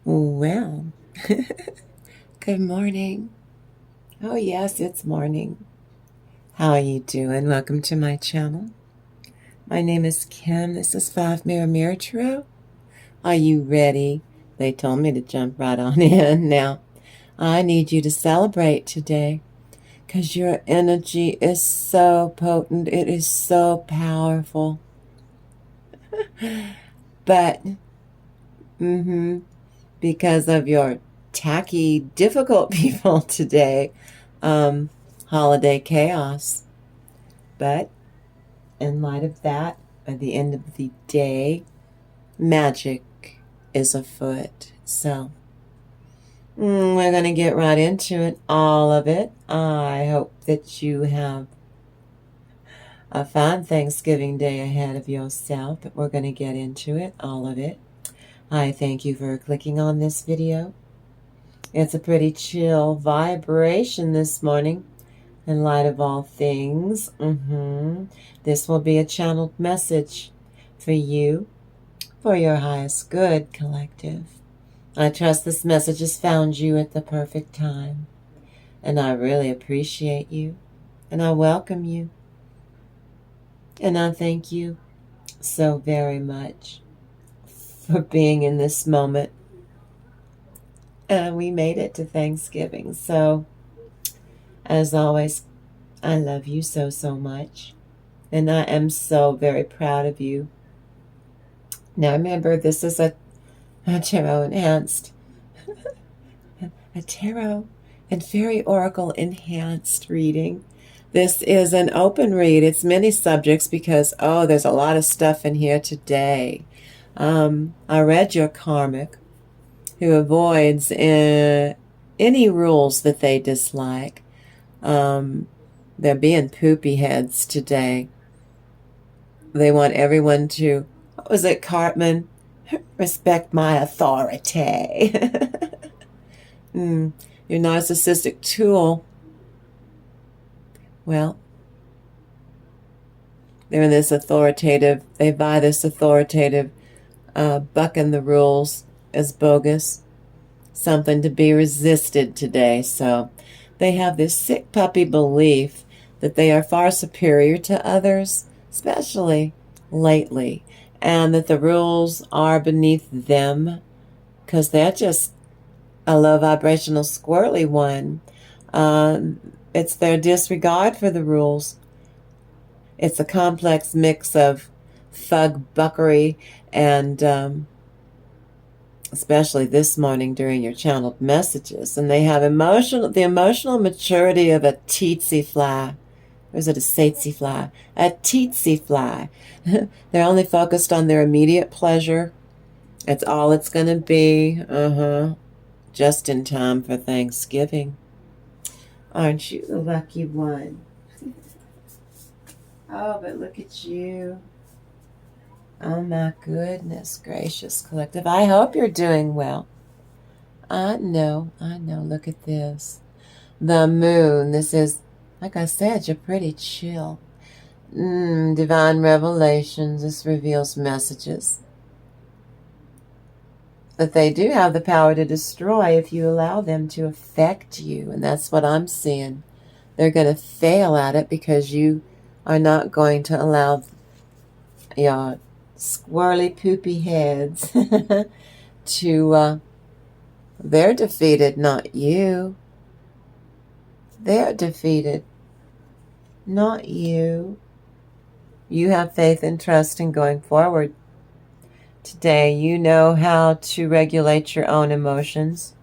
Well, good morning. Oh, yes, it's morning. How are you doing? Welcome to my channel. My name is Kim. This is 5 Mirror Tarot. Are you ready? They told me to jump right on in. Now, I need you to celebrate today because your energy is so potent. It is so powerful. But, because of your tacky, difficult people today, holiday chaos. But in light of that, at the end of the day, magic is afoot. So we're going to get right into it, all of it. I hope that you have a fine Thanksgiving day ahead of yourself, but we're going to get into it, all of it. I thank you for clicking on this video. It's a pretty chill vibration this morning. In light of all things, this will be a channeled message for you, for your highest good, collective. I trust this message has found you at the perfect time, and I really appreciate you, and I welcome you, and I thank you so very much for being in this moment. And we made it to Thanksgiving, so as always, I love you so, so much. And I am so very proud of you. Now remember, this is a tarot enhanced, a tarot and fairy oracle enhanced reading. This is an open read. It's many subjects because, there's a lot of stuff in here today. I read your karmic who avoids any rules that they dislike. They're being poopy heads today. They want everyone to, what was it, Cartman? Respect my authority. Your narcissistic tool. Well, they're in this authoritative, they buy this authoritative, bucking the rules as bogus. Something to be resisted today. So they have this sick puppy belief that they are far superior to others, especially lately, and that the rules are beneath them because they're just a low vibrational squirrely one. It's their disregard for the rules. It's a complex mix of thug buckery and especially this morning during your channeled messages, and they have the emotional maturity of a tsetse fly. Or is it a tsetse fly? A tsetse fly. They're only focused on their immediate pleasure. It's all it's going to be. Just in time for Thanksgiving. Aren't you the lucky one? Oh, but look at you. Oh my goodness gracious, collective. I hope you're doing well. I know. Look at this. The moon. This is, like I said, you're pretty chill. Divine revelations. This reveals messages that they do have the power to destroy if you allow them to affect you. And that's what I'm seeing. They're going to fail at it because you are not going to allow your squirrely poopy heads to, they're defeated, not you. They're defeated, not you. You have faith and trust in going forward. Today, you know how to regulate your own emotions.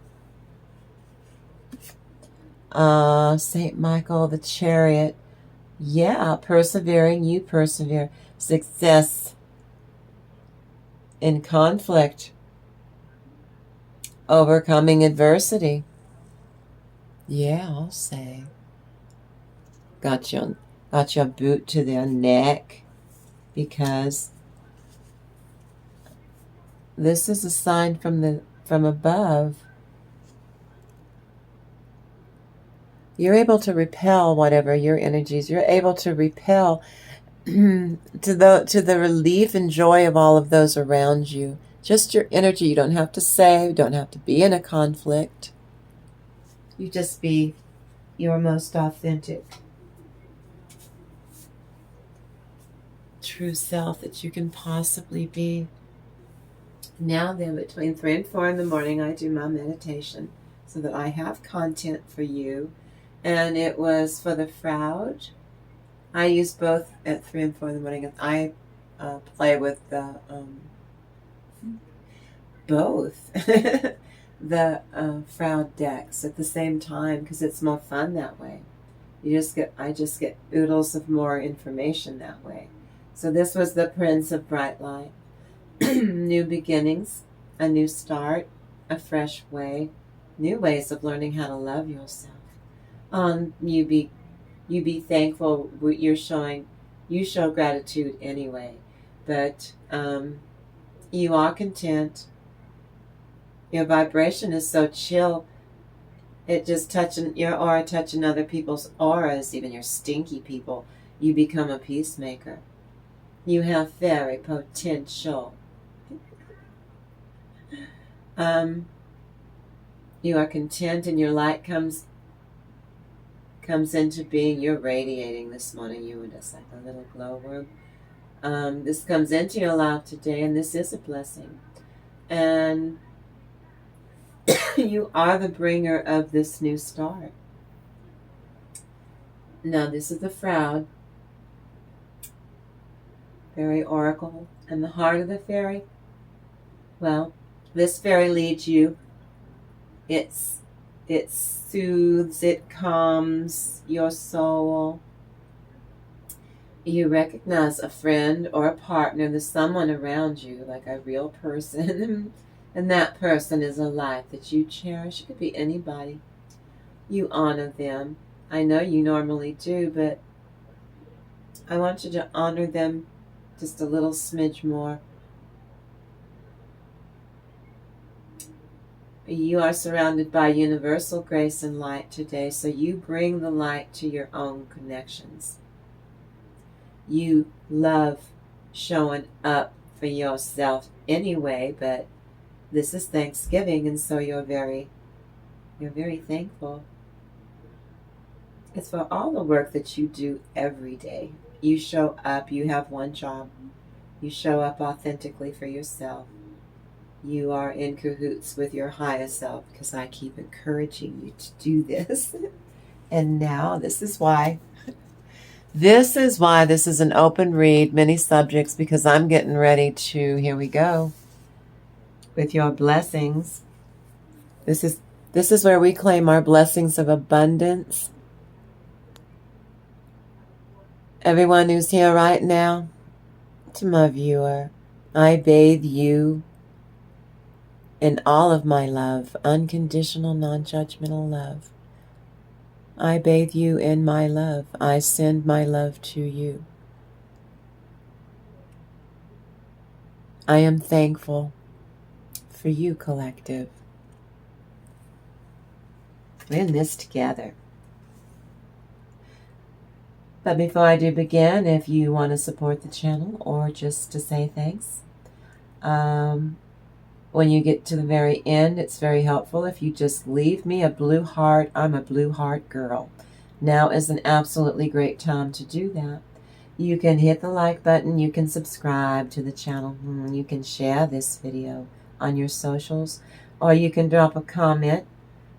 St. Michael, the Chariot. Yeah, persevering, you persevere. Success in conflict. Overcoming adversity. Yeah, I'll say. Got your boot to their neck because this is a sign from above. You're able to repel whatever your energies. You're able to repel to the relief and joy of all of those around you. Just your energy. You don't have to say, you don't have to be in a conflict. You just be your most authentic, true self that you can possibly be. Now then, between 3 and 4 in the morning, I do my meditation so that I have content for you. And it was for the Fraud. I use both at 3 and 4 in the morning. I play with the both the Fraud decks at the same time because it's more fun that way. I just get oodles of more information that way. So this was the Prince of Bright Light. New beginnings, a new start, a fresh way, new ways of learning how to love yourself. You be thankful. You show gratitude anyway, but you are content. Your vibration is so chill. It just touching your aura, touching other people's auras, even your stinky people. You become a peacemaker. You have very potential. You are content, and your light comes into being. You're radiating this morning. You were just like a little glowworm. This comes into your life today, and this is a blessing. And you are the bringer of this new start. Now, this is the Fraud, fairy oracle, and the heart of the fairy. Well, this fairy leads you. It soothes, it calms your soul. You recognize a friend or a partner. There's someone around you, like a real person, and that person is a life that you cherish. It could be anybody. You honor them. I know you normally do, but I want you to honor them just a little smidge more. You are surrounded by universal grace and light today, so you bring the light to your own connections. You love showing up for yourself anyway, but this is Thanksgiving, and so you're very thankful. It's for all the work that you do every day. You show up, you have one job. You show up authentically for yourself. You are in cahoots with your higher self, because I keep encouraging you to do this. And now this is why this is an open read, many subjects, because I'm getting ready to, here we go, with your blessings. This is where we claim our blessings of abundance. Everyone who's here right now, to my viewer, I bathe you in all of my love, unconditional, non-judgmental love. I bathe you in my love. I send my love to you. I am thankful for you, collective. We're in this together. But before I do begin, if you want to support the channel or just to say thanks, when you get to the very end, it's very helpful if you just leave me a blue heart. I'm a blue heart girl. Now is an absolutely great time to do that. You can hit the like button. You can subscribe to the channel. You can share this video on your socials, or you can drop a comment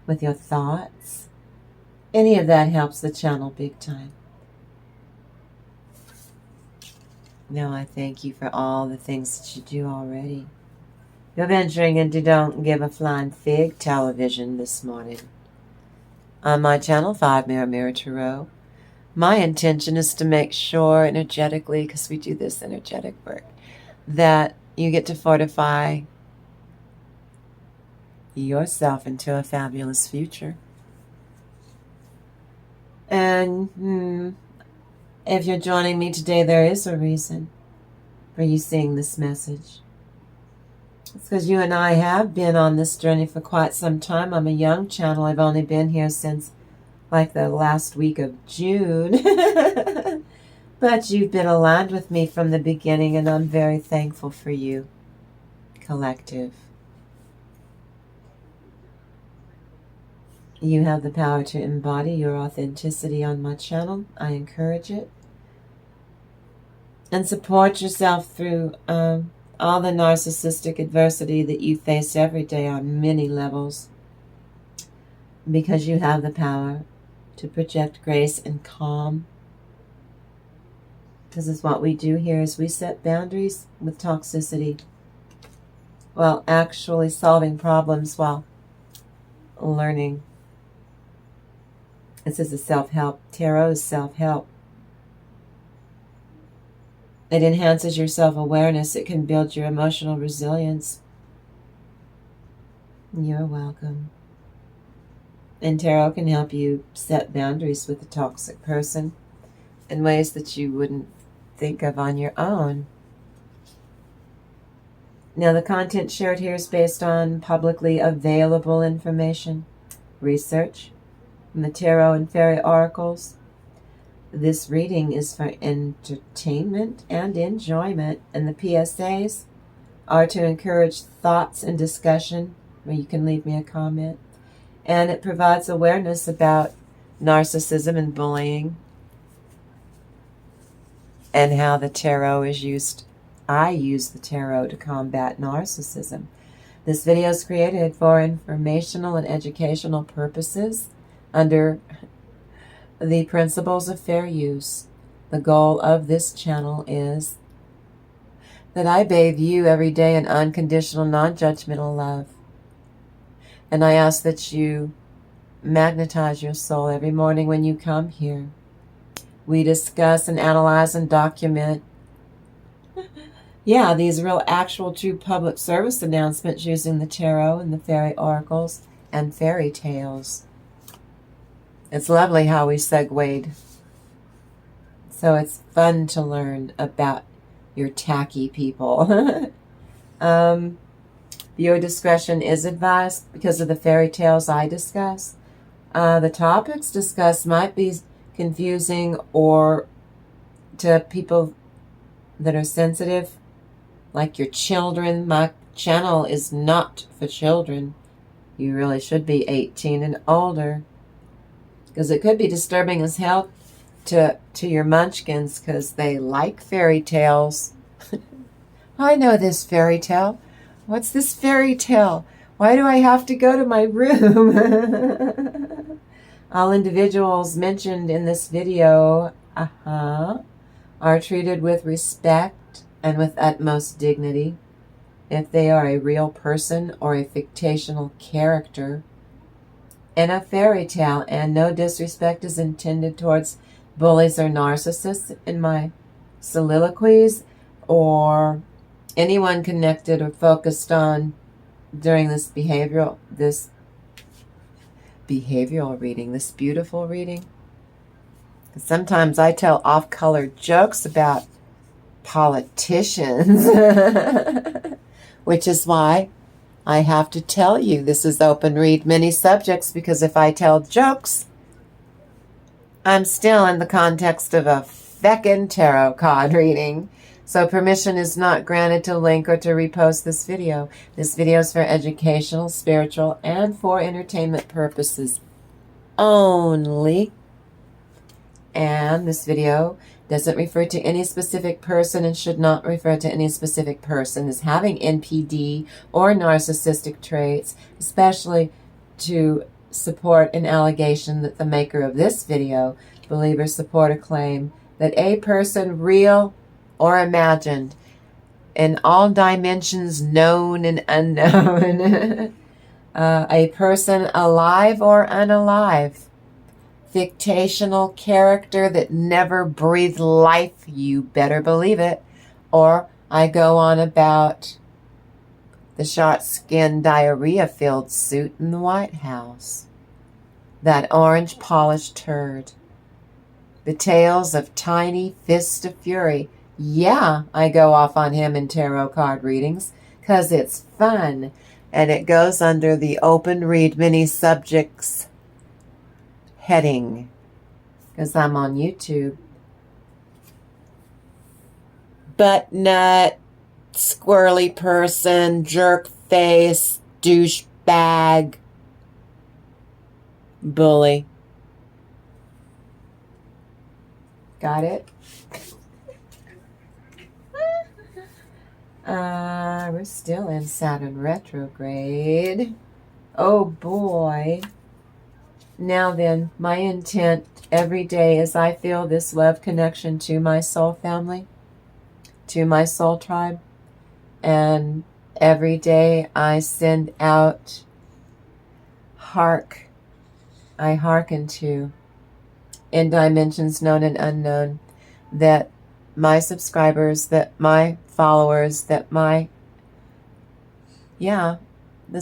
with your thoughts. Any of that helps the channel big time. Now I thank you for all the things that you do already. You're venturing into Don't Give a Flying Fig television this morning. On my channel, 5 Mirror Mirror Tarot, my intention is to make sure energetically, because we do this energetic work, that you get to fortify yourself into a fabulous future. And if you're joining me today, there is a reason for you seeing this message. It's because you and I have been on this journey for quite some time. I'm a young channel. I've only been here since like the last week of June. But you've been aligned with me from the beginning, and I'm very thankful for you. collective. You have the power to embody your authenticity on my channel. I encourage it. And support yourself through all the narcissistic adversity that you face every day on many levels, because you have the power to project grace and calm. This is what we do here, is we set boundaries with toxicity while actually solving problems while learning. This is a self-help. Tarot is self-help. It enhances your self-awareness. It can build your emotional resilience. You're welcome. And tarot can help you set boundaries with a toxic person in ways that you wouldn't think of on your own. Now, the content shared here is based on publicly available information, research, from the tarot and fairy oracles. This reading is for entertainment and enjoyment, and the PSAs are to encourage thoughts and discussion, where you can leave me a comment. And it provides awareness about narcissism and bullying and how the tarot is used. I use the tarot to combat narcissism. This video is created for informational and educational purposes under the principles of fair use. The goal of this channel is that I bathe you every day in unconditional, non-judgmental love. And I ask that you magnetize your soul every morning when you come here. We discuss and analyze and document, these real, actual, true public service announcements using the tarot and the fairy oracles and fairy tales. It's lovely how we segued. So it's fun to learn about your tacky people. Viewer discretion is advised because of the fairy tales I discuss. The topics discussed might be confusing or to people that are sensitive, like your children. My channel is not for children. You really should be 18 and older, because it could be disturbing as hell to your munchkins, because they like fairy tales. I know this fairy tale. What's this fairy tale? Why do I have to go to my room? All individuals mentioned in this video are treated with respect and with utmost dignity. If they are a real person or a fictional character in a fairy tale, and no disrespect is intended towards bullies or narcissists in my soliloquies or anyone connected or focused on during this behavioral reading, this beautiful reading. Sometimes I tell off-color jokes about politicians, which is why I have to tell you this is open read many subjects, because if I tell jokes, I'm still in the context of a feckin' tarot card reading. So permission is not granted to link or to repost this video. This video is for educational, spiritual, and for entertainment purposes only. And this video doesn't refer to any specific person and should not refer to any specific person as having NPD or narcissistic traits, especially to support an allegation that the maker of this video believe or support a claim that a person, real or imagined, in all dimensions known and unknown, a person alive or unalive, fictional character that never breathed life, you better believe it, or I go on about the short-skinned diarrhea-filled suit in the White House, that orange polished turd, the tales of Tiny Fist of Fury. Yeah, I go off on him in tarot card readings because it's fun, and it goes under the open read many subjects heading because I'm on YouTube. Butt nut squirrely person, jerk face, douchebag, bully. Got it? We're still in Saturn retrograde. Oh boy. Now then, my intent every day is I feel this love connection to my soul family, to my soul tribe, and every day I send out I hearken to, in dimensions known and unknown, that my subscribers, that my followers, that the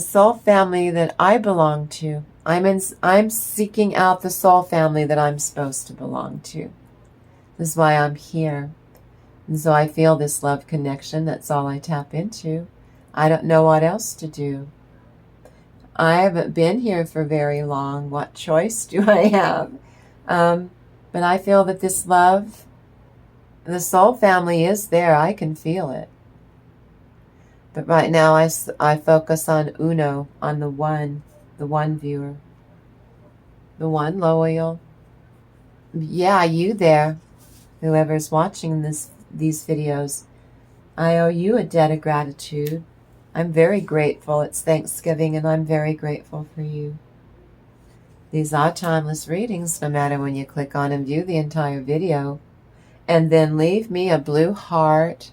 soul family that I belong to, I'm seeking out the soul family that I'm supposed to belong to. This is why I'm here. And so I feel this love connection. That's all I tap into. I don't know what else to do. I haven't been here for very long. What choice do I have? But I feel that this love, the soul family is there. I can feel it. But right now I focus on Uno, on the one viewer. The one loyal. Yeah, you there. Whoever's watching these videos. I owe you a debt of gratitude. I'm very grateful. It's Thanksgiving and I'm very grateful for you. These are timeless readings, no matter when you click on and view the entire video. And then leave me a blue heart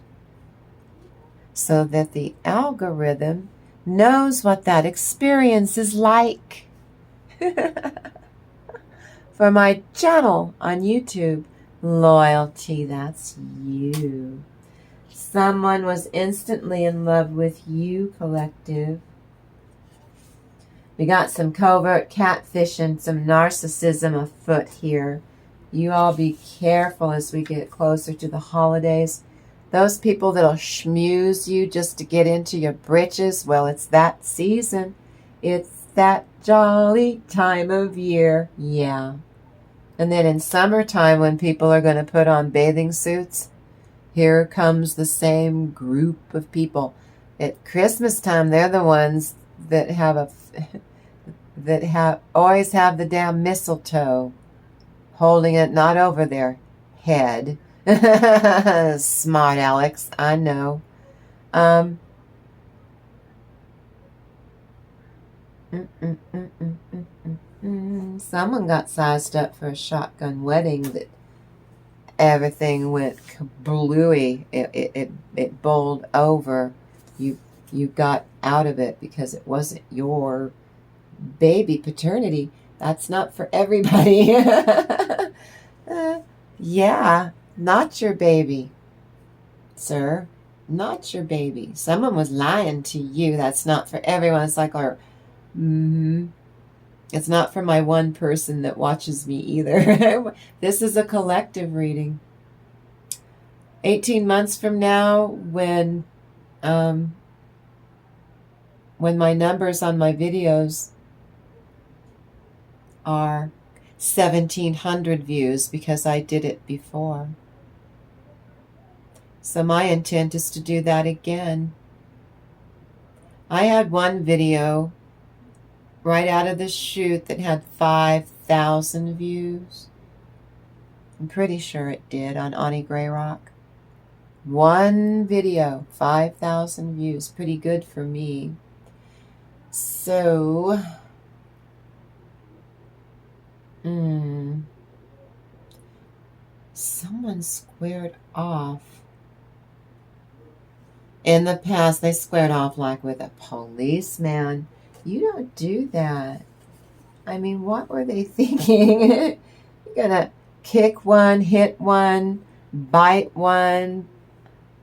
so that the algorithm knows what that experience is like. For my channel on YouTube, Loyalty, that's you. Someone was instantly in love with you, collective. We got some covert catfish and some narcissism afoot here. You all be careful as we get closer to the holidays. Those people that'll schmooze you just to get into your britches, well, it's that season. It's that jolly time of year. Yeah. And then in summertime, when people are going to put on bathing suits, here comes the same group of people. At Christmas time, they're the ones that always have the damn mistletoe, holding it not over their head. Smart Alex, I know. Someone got sized up for a shotgun wedding that everything went kablooey. It bowled over. You got out of it because it wasn't your baby. Paternity, that's not for everybody. Yeah, not your baby, sir. Not your baby. Someone was lying to you. That's not for everyone. It's like it's not for my one person that watches me either. This is a collective reading. 18 months from now, when my numbers on my videos are 1,700 views, because I did it before. So my intent is to do that again. I had one video right out of the chute that had 5,000 views. I'm pretty sure it did, on Auntie Grayrock. One video, 5,000 views. Pretty good for me. So, someone squared off. In the past, they squared off like with a policeman. You don't do that. I mean, what were they thinking? You're gonna kick one, hit one, bite one,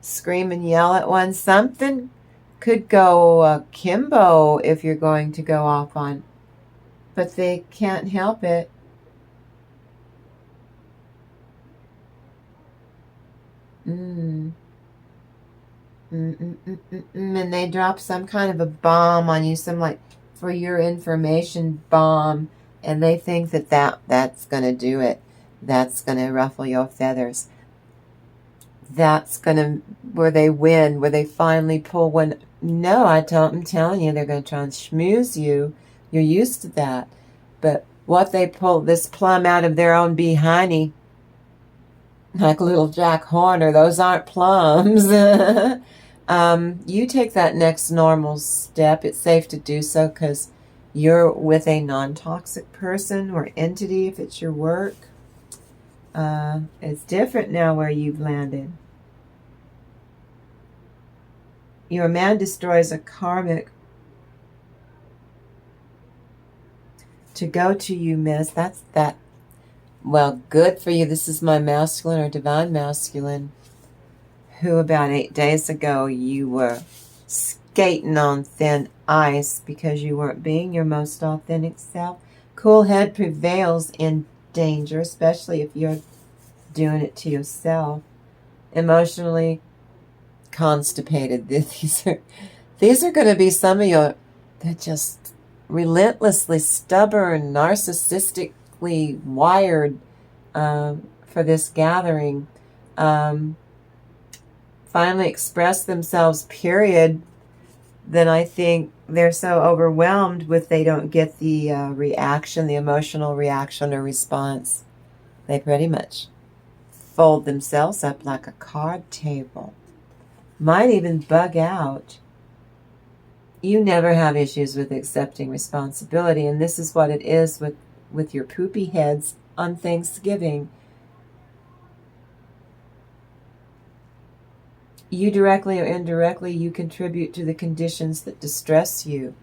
scream and yell at one. Something could go akimbo if you're going to go off on. But they can't help it. And they drop some kind of a bomb on you, some like for your information bomb, and they think that's going to do it. That's going to ruffle your feathers. that's gonna, where they win, where they finally pull one. No, I'm telling you, they're gonna try and schmooze you. You're used to that. But what they pull this plum out of their own behiney, like little Jack Horner, those aren't plums. You take that next normal step. It's safe to do so because you're with a non-toxic person or entity if it's your work. It's different now where you've landed. Your man destroys a karmic to go to you, miss. That's that. Well, good for you. This is my masculine or divine masculine, who about 8 days ago you were skating on thin ice because you weren't being your most authentic self. Cool head prevails in danger, especially if you're doing it to yourself. Emotionally constipated. These are going to be some of your, they're just relentlessly stubborn, narcissistically wired for this gathering. Finally express themselves, period. Then I think they're so overwhelmed with they don't get the reaction, the emotional reaction or response. They pretty much fold themselves up like a card table. Might even bug out. You never have issues with accepting responsibility, and this is what it is with your poopy heads on Thanksgiving. You directly or indirectly, you contribute to the conditions that distress you.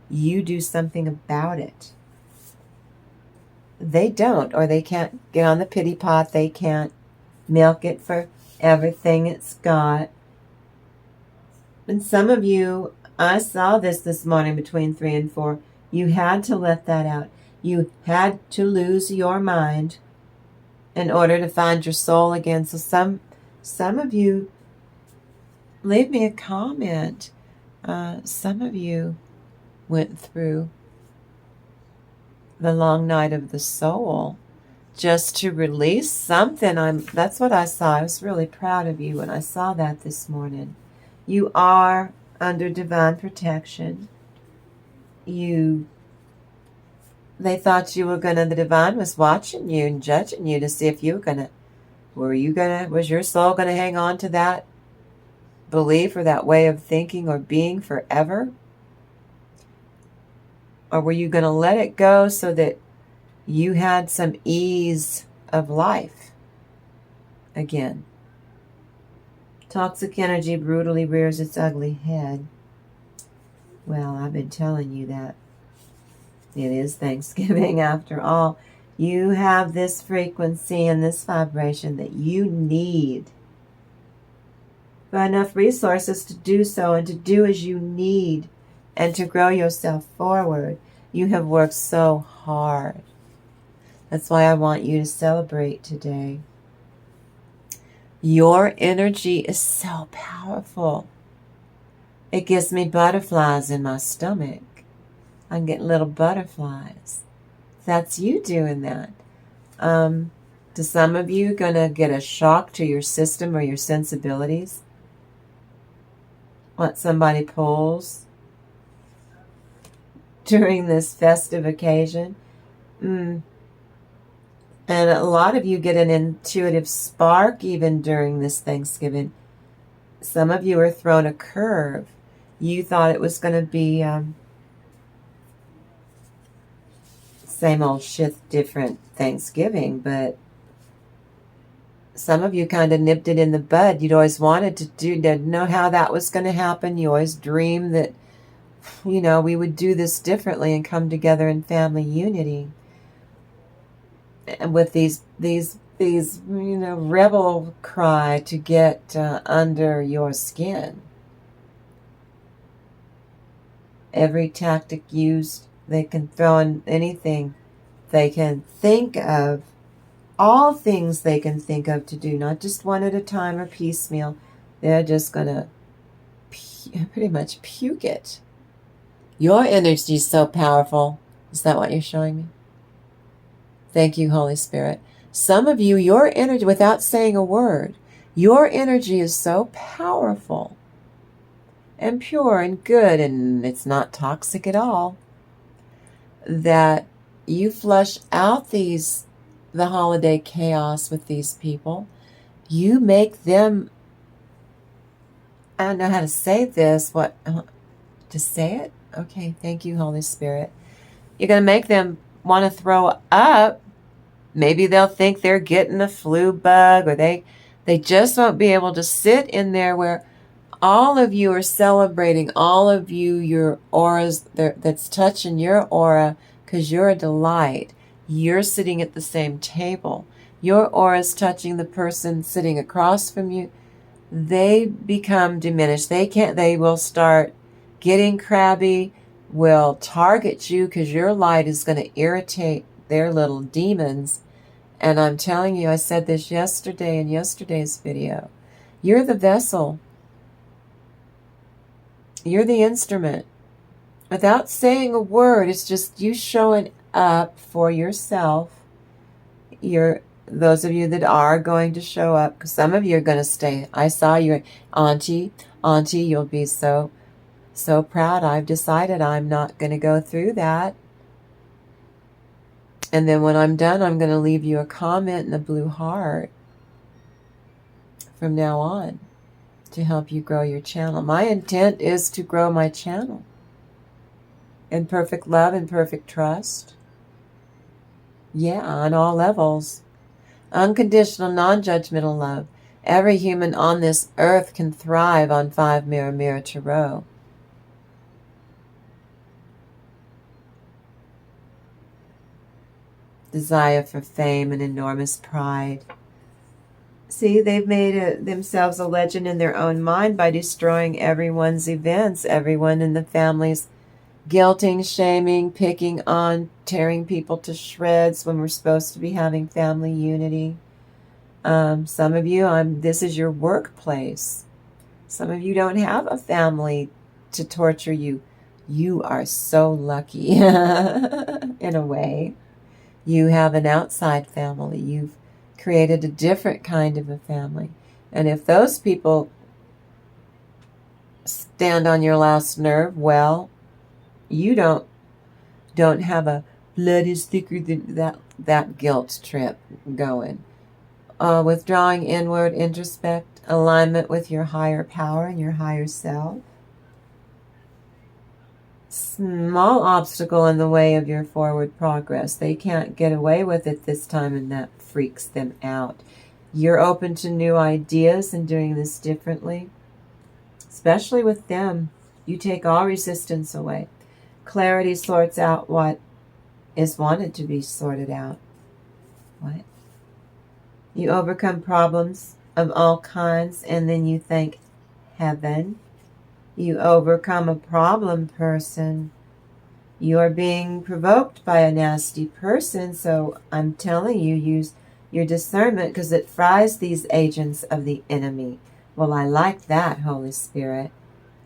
You do something about it. They don't, or they can't get on the pity pot. They can't milk it for everything it's got. And some of you, I saw this morning between 3 and 4, you had to let that out. You had to lose your mind in order to find your soul again. So some of you, leave me a comment. Some of you went through the long night of the soul just to release something. That's what I saw. I was really proud of you when I saw that this morning. You are under divine protection. They thought you were the divine was watching you and judging you to see if you were was your soul gonna hang on to that belief or that way of thinking or being forever? Or were you going to let it go so that you had some ease of life again? Toxic energy brutally rears its ugly head. Well, I've been telling you that. It is Thanksgiving after all. You have this frequency and this vibration that you need. But enough resources to do so and to do as you need and to grow yourself forward. You have worked so hard. That's why I want you to celebrate today. Your energy is so powerful. It gives me butterflies in my stomach. I'm getting little butterflies. That's you doing that. To some of you, going to get a shock to your system or your sensibilities. What somebody pulls during this festive occasion. And a lot of you get an intuitive spark even during this Thanksgiving. Some of you are thrown a curve. You thought it was going to be same old shit, different Thanksgiving, but some of you kind of nipped it in the bud. You'd always wanted to didn't know how that was going to happen. You always dreamed that, we would do this differently and come together in family unity. And with these rebel cry to get under your skin. Every tactic used, they can throw in anything they can think of. All things they can think of to do, not just one at a time or piecemeal. They're just going to pretty much puke it. Your energy is so powerful. Is that what you're showing me? Thank you, Holy Spirit. Some of you, your energy, without saying a word, Your energy is so powerful and pure and good, and it's not toxic at all, that you flush out the holiday chaos with these people. You make them, I don't know how to say this, to say it? Okay, thank you, Holy Spirit. You're going to make them want to throw up. Maybe they'll think they're getting a flu bug, or they just won't be able to sit in there where all of you are celebrating, all of you, your auras that's touching your aura, because you're a delight. You're sitting at the same table. Your aura is touching the person sitting across from you. They become diminished. They will start getting crabby, will target you because your light is going to irritate their little demons. And I'm telling you, I said this yesterday in yesterday's video. You're the vessel. You're the instrument. Without saying a word, it's just you showing up for yourself. Those of you that are going to show up, because some of you are going to stay. I saw your auntie, you'll be so proud. I've decided I'm not going to go through that. And then when I'm done, I'm going to leave you a comment and a blue heart from now on to help you grow your channel. My intent is to grow my channel in perfect love and perfect trust. Yeah, on all levels. Unconditional, non-judgmental love. Every human on this earth can thrive on 5 Mirror Mirror Tarot. Desire for fame and enormous pride. See, they've made themselves a legend in their own mind by destroying everyone's events, everyone in the family's guilting, shaming, picking on, tearing people to shreds when we're supposed to be having family unity. Some of you, this is your workplace. Some of you don't have a family to torture you. You are so lucky in a way. You have an outside family. You've created a different kind of a family. And if those people stand on your last nerve, well, you don't have a blood is thicker than that guilt trip going. Withdrawing inward, introspect, alignment with your higher power and your higher self. Small obstacle in the way of your forward progress. They can't get away with it this time, and that freaks them out. You're open to new ideas and doing this differently. Especially with them, you take all resistance away. Clarity sorts out what is wanted to be sorted out. What? You overcome problems of all kinds, and then you thank heaven. You overcome a problem person. You are being provoked by a nasty person, so I'm telling you, use your discernment because it fries these agents of the enemy. Well, I like that, Holy Spirit.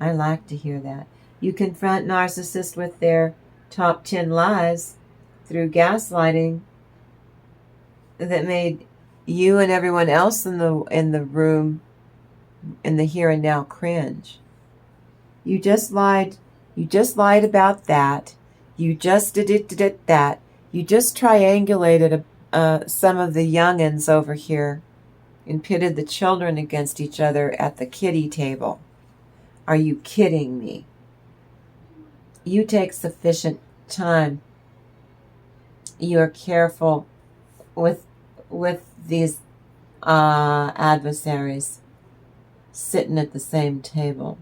I like to hear that. You confront narcissists with their top 10 lies through gaslighting that made you and everyone else in the room, in the here and now, cringe. You just lied. You just lied about that. You just did that. You just triangulated some of the youngins over here and pitted the children against each other at the kiddie table. Are you kidding me? You take sufficient time. You are careful with these adversaries sitting at the same table.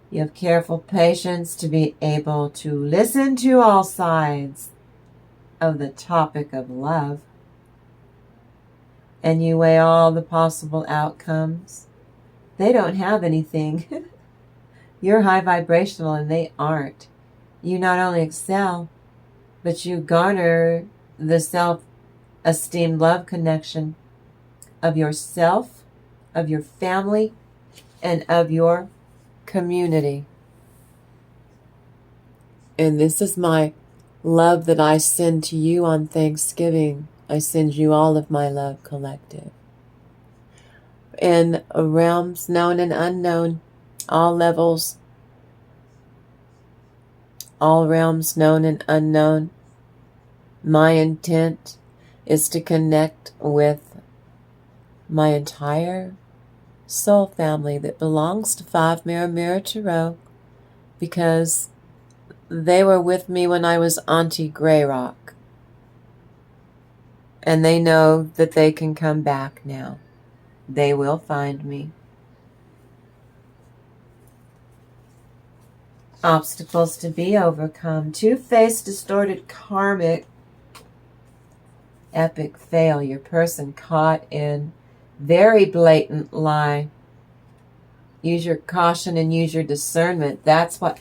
You have careful patience to be able to listen to all sides of the topic of love. And you weigh all the possible outcomes. They don't have anything. You're high vibrational and they aren't. You not only excel, but you garner the self-esteem love connection of yourself, of your family, and of your community. And this is my love that I send to you on Thanksgiving. I send you all of my love, collective. in realms known and unknown, all levels, all realms known and unknown. My intent is to connect with my entire soul family that belongs to 5 Mirror Mirror Tarot, because they were with me when I was Auntie Grayrock. And they know that they can come back now. They will find me. Obstacles to be overcome. Two-faced, distorted, karmic, epic failure. Person caught in very blatant lie. Use your caution and use your discernment. That's what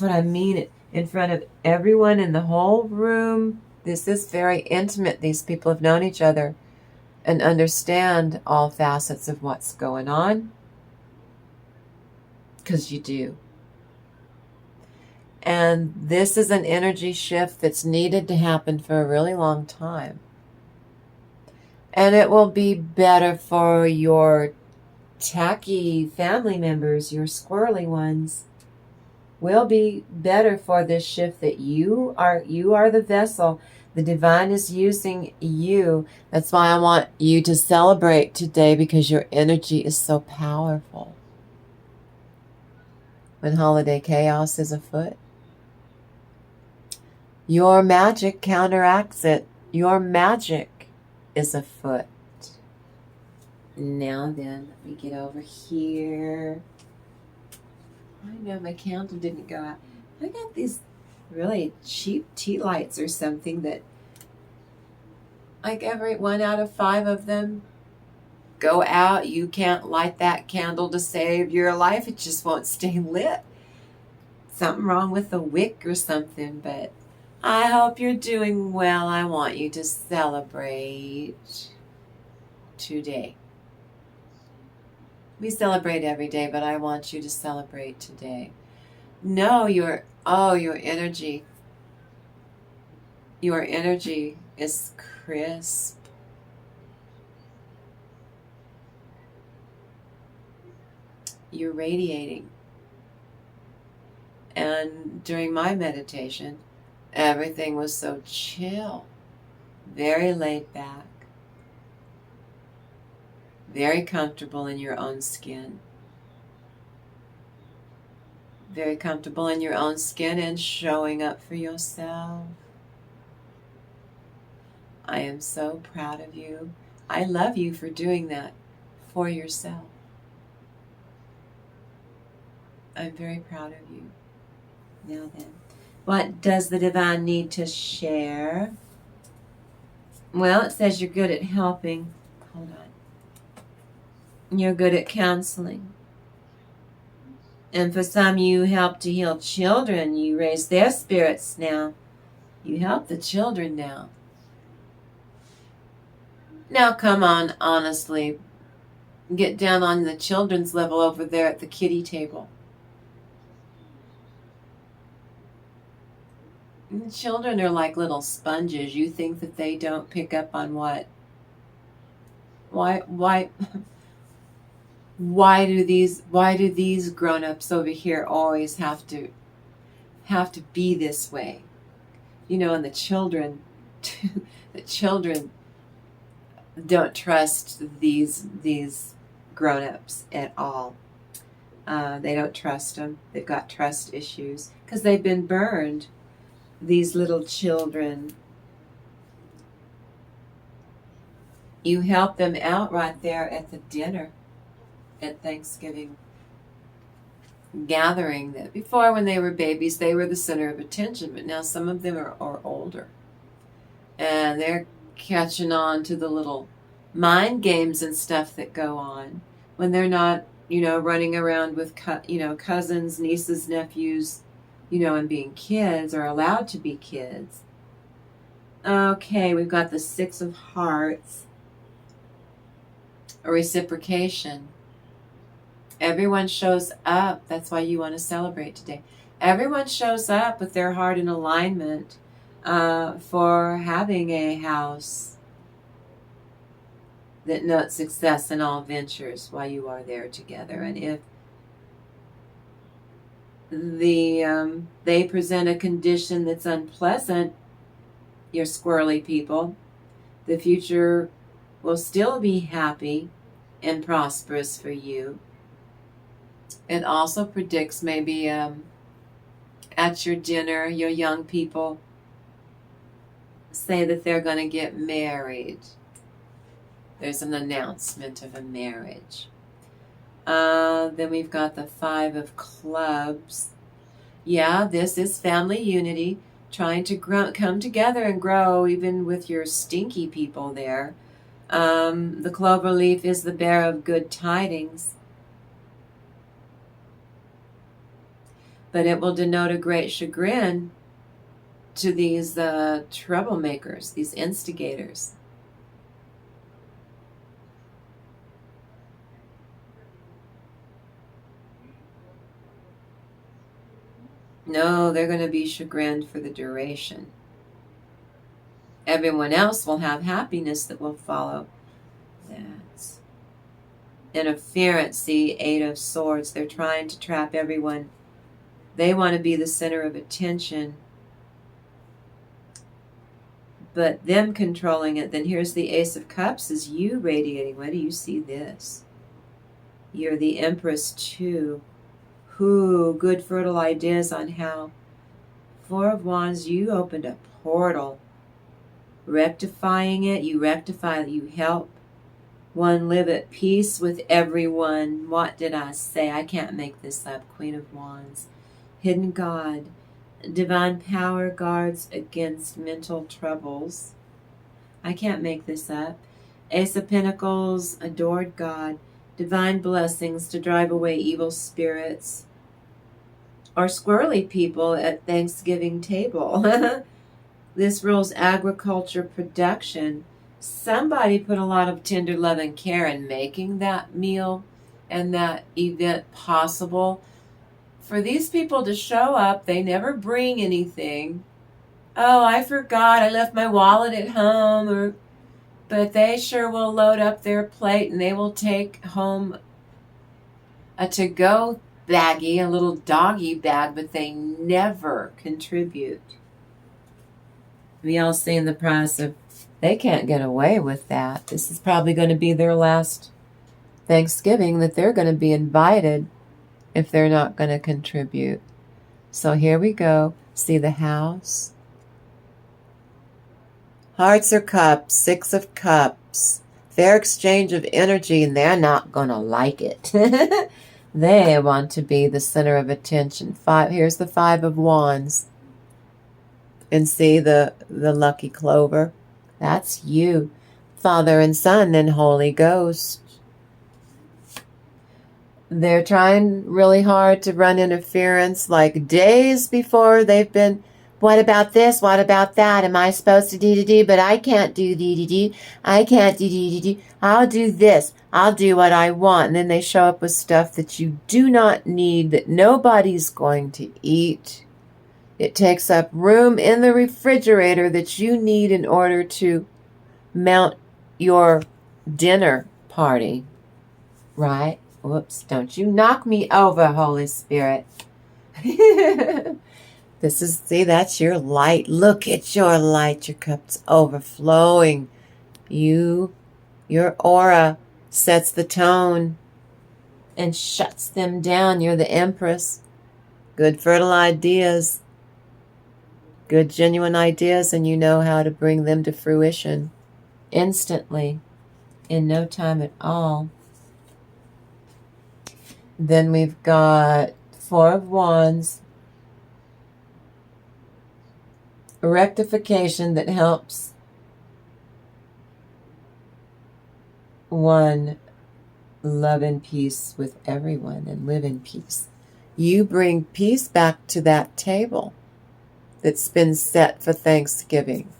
I mean. In front of everyone in the whole room. This is very intimate. These people have known each other and understand all facets of what's going on. Because you do. And this is an energy shift that's needed to happen for a really long time. And it will be better for your tacky family members, your squirrely ones. Will be better for this shift that you are the vessel. The divine is using you. That's why I want you to celebrate today, because your energy is so powerful. When holiday chaos is afoot, your magic counteracts it. Your magic is afoot. Now then, let me get over here. I know my candle didn't go out. I got these really cheap tea lights or something that, like, every 1 out of 5 of them go out. You can't light that candle to save your life. It just won't stay lit. Something wrong with the wick or something, but I hope you're doing well. I want you to celebrate today. We celebrate every day, but I want you to celebrate today. Know your energy. Your energy is crisp. You're radiating. And during my meditation, everything was so chill, very laid back, very comfortable in your own skin. Very comfortable in your own skin and showing up for yourself. I am so proud of you. I love you for doing that for yourself. I'm very proud of you. Now then, what does the divine need to share? Well, it says you're good at helping. Hold on. You're good at counseling. And for some, you help to heal children. You raise their spirits now. You help the children now. Now, come on, honestly. Get down on the children's level over there at the kiddie table. And children are like little sponges. You think that they don't pick up on what? Why do these grown-ups over here always have to be this way? You know, and the children don't trust these grown-ups at all. They don't trust them. They've got trust issues because they've been burned. These little children. You help them out right there at the dinner, at Thanksgiving gathering. That before, when they were babies, they were the center of attention, but now some of them are older, and they're catching on to the little mind games and stuff that go on when they're not, running around with cousins, nieces, nephews, and being kids, or allowed to be kids. Okay, we've got the 6 of Hearts. A reciprocation. Everyone shows up. That's why you want to celebrate today. Everyone shows up with their heart in alignment for having a house. that note success in all ventures while you are there together. And if they present a condition that's unpleasant, your squirrely people, the future will still be happy and prosperous for you. It also predicts maybe at your dinner, your young people say that they're going to get married. There's an announcement of a marriage. Then we've got the 5 of Clubs. Yeah, this is family unity, trying to come together and grow even with your stinky people there. The clover leaf is the bearer of good tidings. But it will denote a great chagrin to these troublemakers, these instigators. No, they're going to be chagrined for the duration. Everyone else will have happiness that will follow. That's interference. See, 8 of Swords. They're trying to trap everyone. They want to be the center of attention. But them controlling it. Then here's the Ace of Cups is you radiating. Why do you see this? You're the Empress too. Good fertile ideas on how. 4 of Wands, you opened a portal. Rectifying it, you rectify, you help one live at peace with everyone. What did I say? I can't make this up. Queen of Wands. Hidden God. Divine power guards against mental troubles. I can't make this up. Ace of Pentacles, adored God. Divine blessings to drive away evil spirits. Or squirrely people at Thanksgiving table. This rules agriculture production. Somebody put a lot of tender love and care in making that meal and that event possible. For these people to show up, they never bring anything. Oh, I forgot, I left my wallet at home. But they sure will load up their plate and they will take home a to-go baggie, a little doggy bag, but they never contribute. We all seen the price of, they can't get away with that. This is probably going to be their last Thanksgiving that they're going to be invited if they're not going to contribute. So here we go. See the house? Hearts or cups, 6 of Cups. Fair exchange of energy, and they're not going to like it. They want to be the center of attention. 5. Here's the 5 of Wands. And see the lucky clover? That's you. Father and Son and Holy Ghost. They're trying really hard to run interference like days before they've been, what about this? What about that? Am I supposed to do? But I can't do do. I can't do. I'll do this. I'll do what I want. And then they show up with stuff that you do not need, that nobody's going to eat. It takes up room in the refrigerator that you need in order to mount your dinner party. Right? Whoops, don't you knock me over, Holy Spirit. This is, see, that's your light. Look at your light. Your cup's overflowing. Your aura sets the tone and shuts them down. You're the Empress. Good fertile ideas. Good genuine ideas, and you know how to bring them to fruition instantly, in no time at all. Then we've got 4 of Wands. A rectification that helps one love in peace with everyone and live in peace. You bring peace back to that table that's been set for Thanksgiving.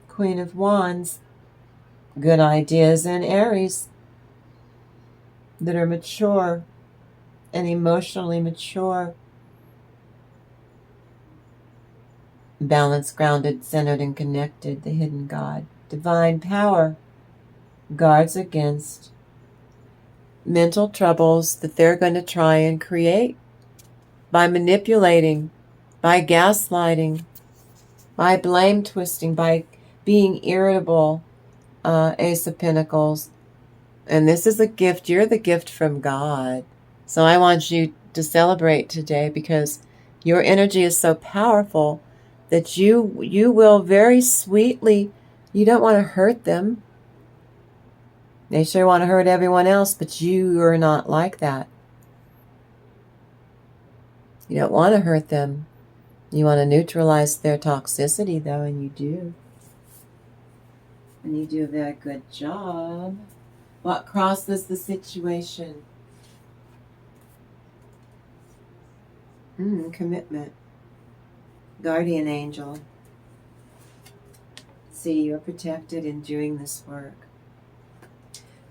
Queen of Wands. Good ideas in Aries that are mature and emotionally mature. Balanced, grounded, centered, and connected. The hidden God. divine power guards against mental troubles that they're going to try and create by manipulating, by gaslighting, by blame twisting, by being irritable, Ace of Pentacles. And this is a gift. You're the gift from God. So I want you to celebrate today because your energy is so powerful that you will very sweetly, you don't want to hurt them. They sure want to hurt everyone else, but you are not like that. You don't want to hurt them. You want to neutralize their toxicity, though, and you do. And you do a very good job. What crosses the situation? Commitment. Guardian angel. See, you're protected in doing this work.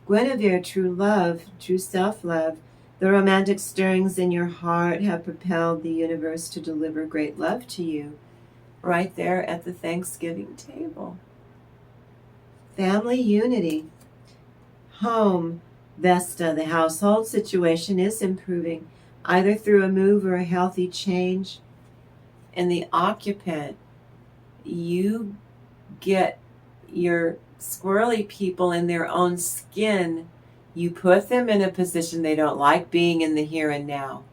Guinevere, true love, true self-love. The romantic stirrings in your heart have propelled the universe to deliver great love to you. Right there at the Thanksgiving table. Family unity. Home, Vesta, the household situation is improving, either through a move or a healthy change. And the occupant, you get your squirrely people in their own skin. You put them in a position they don't like being in the here and now.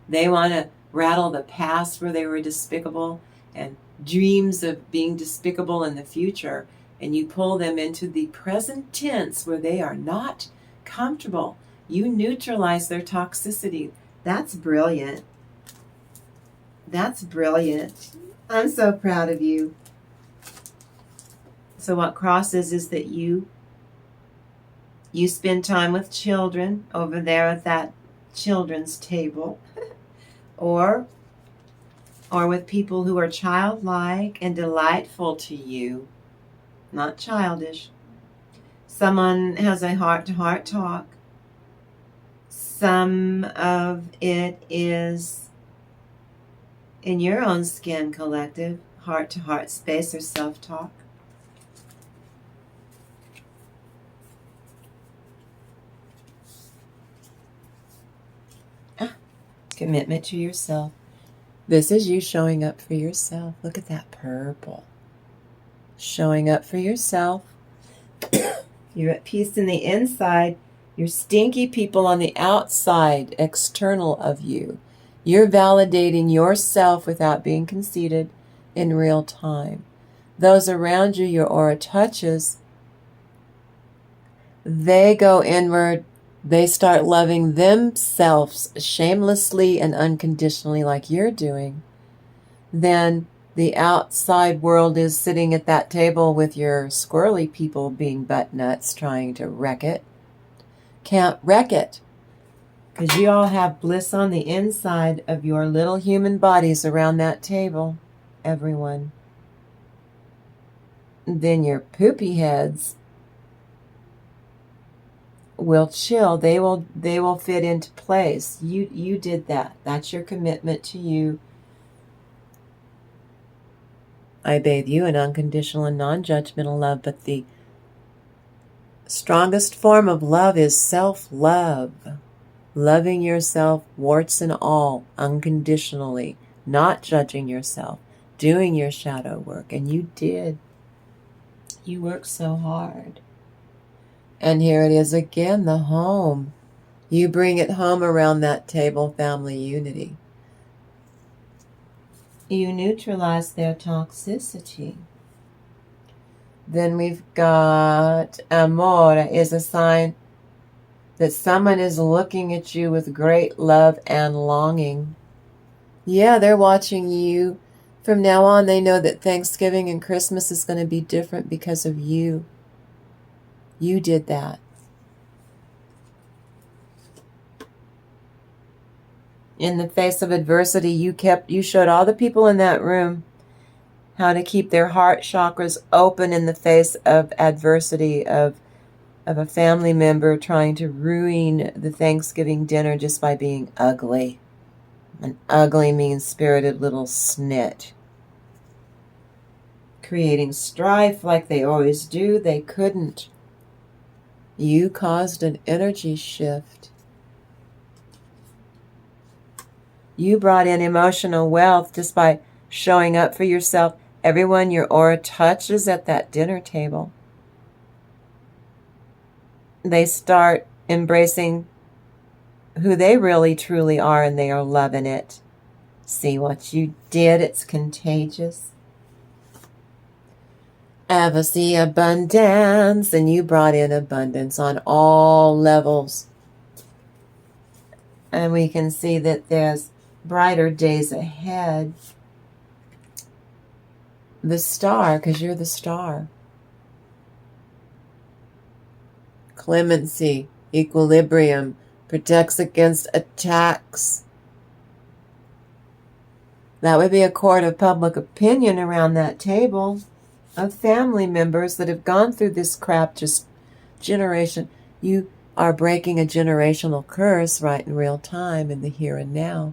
They want to rattle the past where they were despicable and dreams of being despicable in the future. And you pull them into the present tense where they are not comfortable. You neutralize their toxicity. That's brilliant. That's brilliant. I'm so proud of you. So what crosses is that you spend time with children over there at that children's table or with people who are childlike and delightful to you, not childish. Someone has a heart-to-heart talk. Some of it is in your own skin, collective, heart-to-heart space or self-talk. Commitment to yourself. This is you showing up for yourself. Look at that purple. Showing up for yourself. You're at peace in the inside. You're stinky people on the outside, external of you. You're validating yourself without being conceited in real time. Those around you, your aura touches, they go inward. They start loving themselves shamelessly and unconditionally like you're doing. Then the outside world is sitting at that table with your squirrely people being butt nuts trying to wreck it. Can't wreck it. Because you all have bliss on the inside of your little human bodies around that table. Everyone. Then your poopy heads will chill. They will fit into place. You did that. That's your commitment to you. I bathe you in unconditional and non-judgmental love, but the strongest form of love is self-love. Loving yourself, warts and all, unconditionally, not judging yourself, doing your shadow work. And you did. You worked so hard. And here it is again, the home. You bring it home around that table, family unity. You neutralize their toxicity. Then we've got amor is a sign that someone is looking at you with great love and longing. Yeah, they're watching you. From now on, they know that Thanksgiving and Christmas is going to be different because of you. You did that. In the face of adversity, you showed all the people in that room how to keep their heart chakras open in the face of adversity, of a family member trying to ruin the Thanksgiving dinner just by being ugly. An ugly, mean-spirited little snit. creating strife like they always do. They couldn't. You caused an energy shift. You brought in emotional wealth just by showing up for yourself. Everyone your aura touches at that dinner table, they start embracing who they really truly are, and they are loving it. See what you did? It's contagious. Ever see abundance? And you brought in abundance on all levels. And we can see that there's brighter days ahead. The star, because you're the star. Clemency, equilibrium, protects against attacks. That would be a court of public opinion around that table of family members that have gone through this crap just generation. You are breaking a generational curse right in real time in the here and now.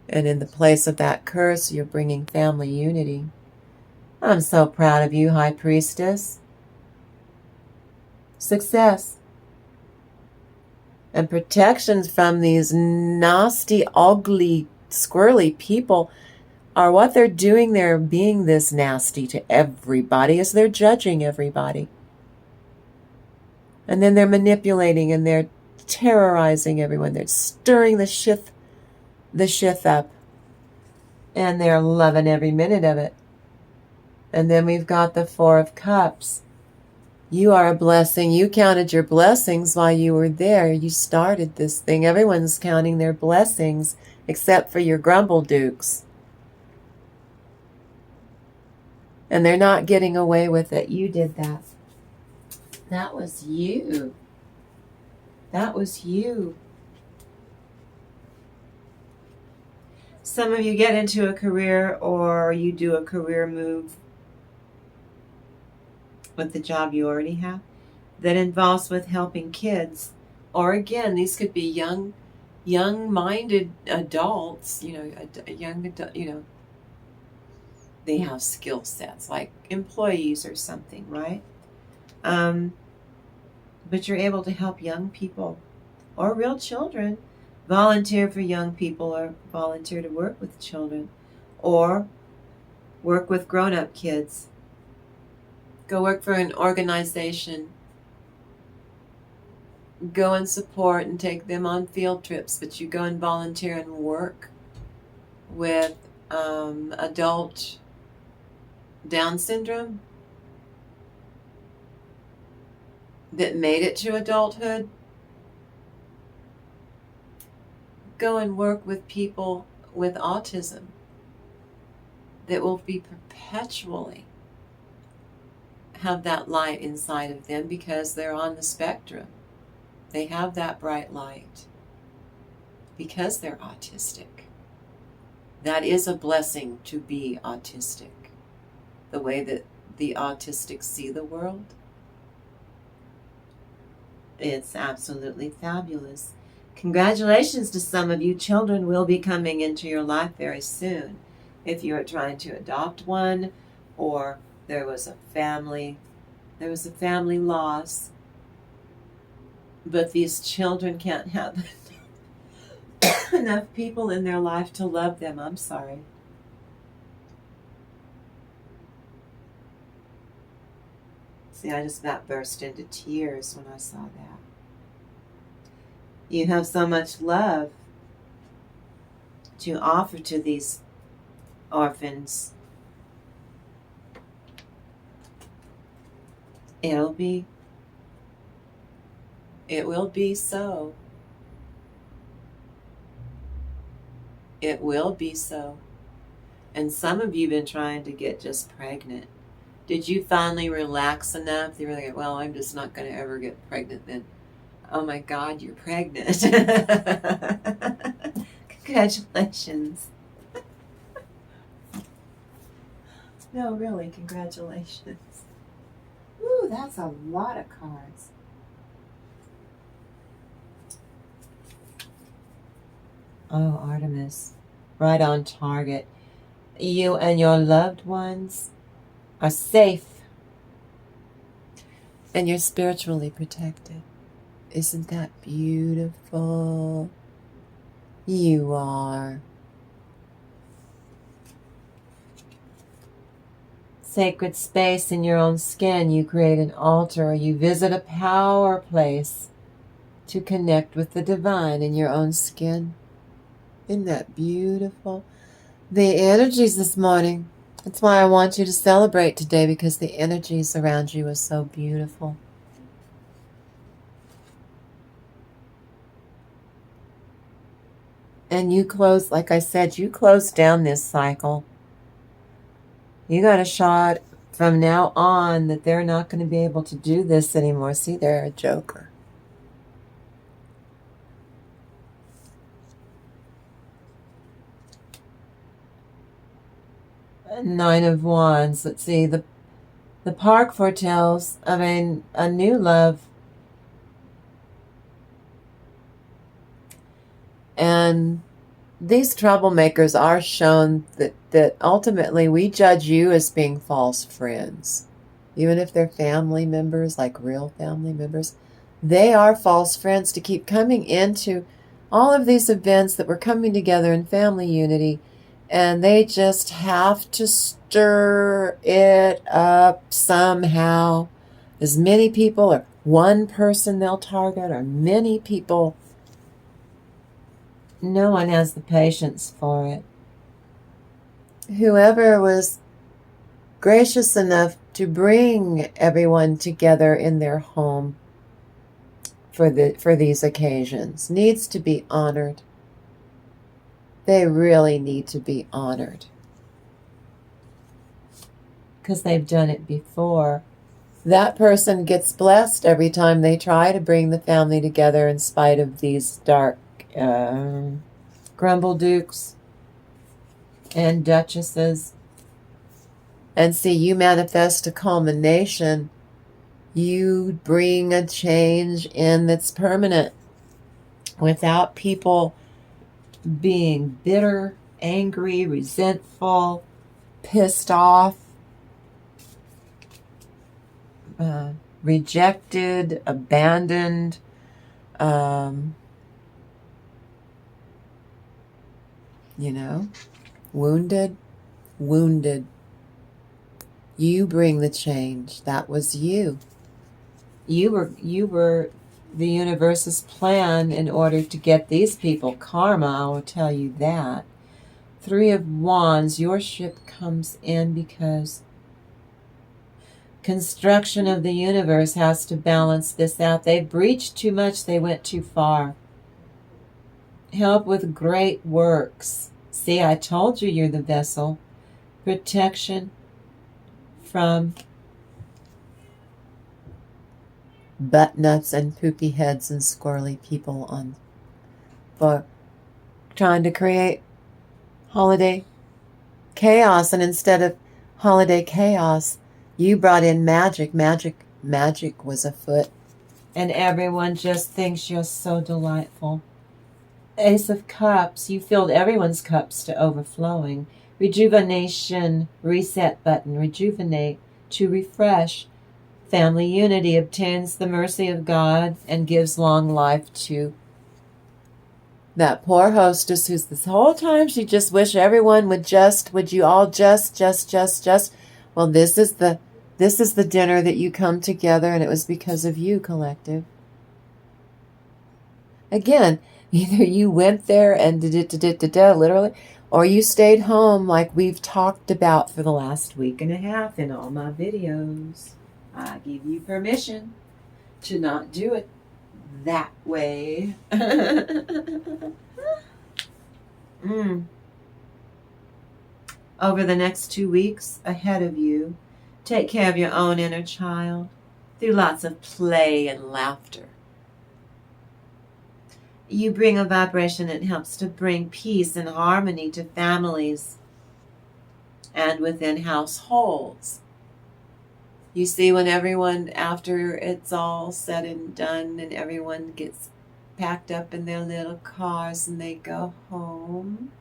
And in the place of that curse, you're bringing family unity. I'm so proud of you, High Priestess. Success. And protections from these nasty, ugly, squirrely people are what they're doing. They're being this nasty to everybody as they're judging everybody. And then they're manipulating and they're terrorizing everyone. They're stirring the shit up. And they're loving every minute of it. And then we've got the Four of Cups. You are a blessing. You counted your blessings while you were there. You started this thing. Everyone's counting their blessings except for your grumble dukes. And they're not getting away with it. You did that. That was you. That was you. Some of you get into a career or you do a career move with the job you already have that involves with helping kids. Or again, these could be young-minded adults, young adult, they have skill sets like employees or something, right? But you're able to help young people or real children. Volunteer for young people or volunteer to work with children or work with grown-up kids. Go work for an organization. Go and support and take them on field trips, but you go and volunteer and work with adult Down syndrome that made it to adulthood. Go and work with people with autism that will be perpetually have that light inside of them because they're on the spectrum. They have that bright light because they're autistic. That is a blessing to be autistic. The way that the autistics see the world. It's absolutely fabulous. Congratulations to some of you. Children will be coming into your life very soon. If you are trying to adopt one or there was a family loss, but these children can't have enough people in their life to love them. I'm sorry. See, I just about burst into tears when I saw that. You have so much love to offer to these orphans. It will be so. It will be so. And some of you have been trying to get just pregnant. Did you finally relax enough? You were like, well, I'm just not going to ever get pregnant then. Oh my God, you're pregnant. Congratulations. No, really, congratulations. Ooh, that's a lot of cards. Oh, Artemis. Right on target. You and your loved ones are safe. And you're spiritually protected. Isn't that beautiful? You are. Sacred space in your own skin. You create an altar, or you visit a power place to connect with the divine in your own skin. Isn't that beautiful? The energies this morning. That's why I want you to celebrate today, because the energies around you are so beautiful. And you close, like I said, you close down this cycle. You got a shot from now on that they're not going to be able to do this anymore. See, they're a joker. Nine of Wands. Let's see. The park foretells of a new love. And these troublemakers are shown that ultimately we judge you as being false friends. Even if they're family members, like real family members, they are false friends to keep coming into all of these events that we're coming together in family unity, and they just have to stir it up somehow. As many people, or one person they'll target, or many people. No one has the patience for it. Whoever was gracious enough to bring everyone together in their home for these occasions needs to be honored. They really need to be honored, because they've done it before. That person gets blessed every time they try to bring the family together in spite of these dark grumble dukes and duchesses. And see, you manifest a culmination. You bring a change in that's permanent, without people being bitter, angry, resentful, pissed off, rejected, abandoned, wounded. You bring the change. That was you. You were the universe's plan in order to get these people karma, I will tell you that. Three of Wands, your ship comes in because construction of the universe has to balance this out. They breached too much. They went too far. Help with great works. See, I told you you're the vessel. Protection from butt nuts and poopy heads and squirrely people for trying to create holiday chaos. And instead of holiday chaos, you brought in magic. Magic was afoot. And everyone just thinks you're so delightful. Ace of Cups, you filled everyone's cups to overflowing. Rejuvenation, reset button, rejuvenate, to refresh. Family unity obtains the mercy of God and gives long life to that poor hostess who's this whole time she just wish everyone would you all just. Well, this is the dinner that you come together, and it was because of you, collective. Again, either you went there and did it literally, or you stayed home like we've talked about for the last week and a half in all my videos. I give you permission to not do it that way. Over the next 2 weeks ahead of you, take care of your own inner child through lots of play and laughter. You bring a vibration that helps to bring peace and harmony to families and within households. You see, when everyone, after it's all said and done and everyone gets packed up in their little cars and they go home,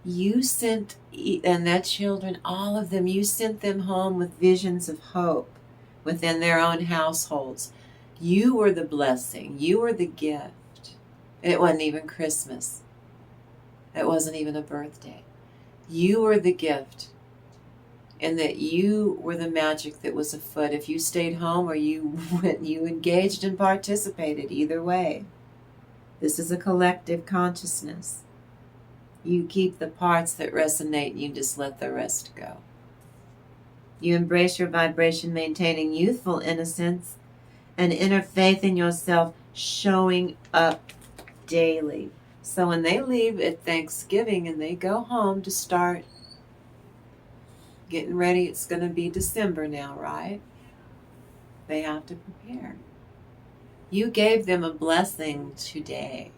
You sent, and their children, all of them, you sent them home with visions of hope within their own households. You were the blessing. You were the gift. It wasn't even Christmas. It wasn't even a birthday. You were the gift. And that you were the magic that was afoot. If you stayed home or you went, you engaged and participated, either way. This is a collective consciousness. You keep the parts that resonate and you just let the rest go. You embrace your vibration, maintaining youthful innocence and inner faith in yourself, showing up daily. So when they leave at Thanksgiving and they go home to start getting ready, it's going to be December now, right? They have to prepare. You gave them a blessing today.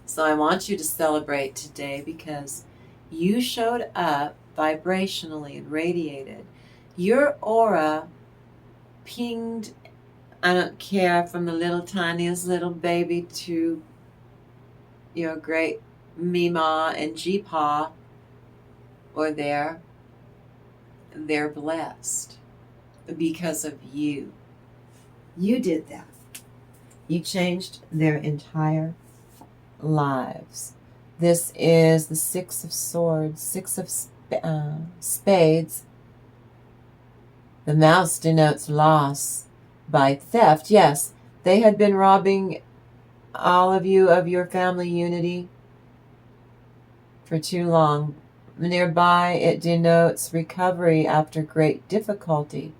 So I want you to celebrate today because you showed up vibrationally and radiated. Your aura pinged, I don't care, from the little tiniest little baby to your great Mima and Jeepaw, or they're blessed because of you. You did that. You changed their entire lives. This is the Six of Swords, Six of Spades. The mouse denotes loss by theft. Yes, they had been robbing all of you of your family unity for too long. Nearby, it denotes recovery after great difficulty.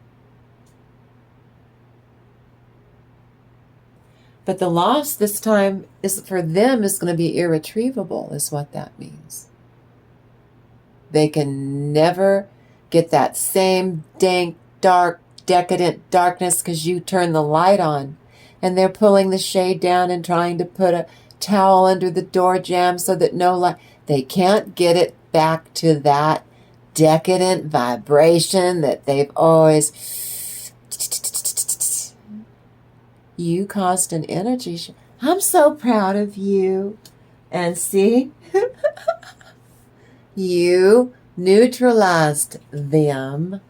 But the loss this time is for them is going to be irretrievable, is what that means. They can never get that same dank, dark, decadent darkness because you turn the light on. And they're pulling the shade down and trying to put a towel under the door jamb so that no light. They can't get it back to that decadent vibration that they've always. You caused an energy shift. I'm so proud of you. And see, you neutralized them.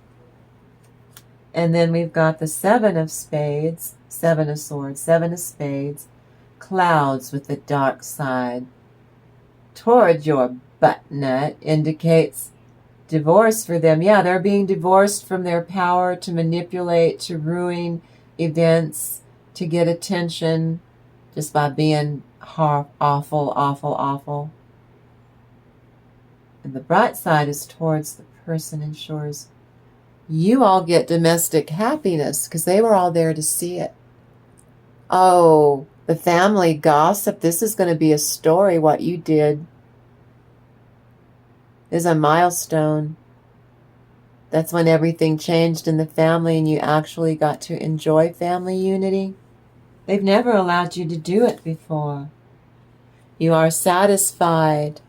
And then we've got the Seven of Spades, Seven of Swords, Seven of Spades, clouds with the dark side towards your butt nut indicates divorce for them. Yeah, they're being divorced from their power to manipulate, to ruin events, to get attention just by being awful, awful, awful. And the bright side is towards the person ensures you all get domestic happiness because they were all there to see it. Oh, the family gossip. This is going to be a story. What you did is a milestone. That's when everything changed in the family and you actually got to enjoy family unity. They've never allowed you to do it before. You are satisfied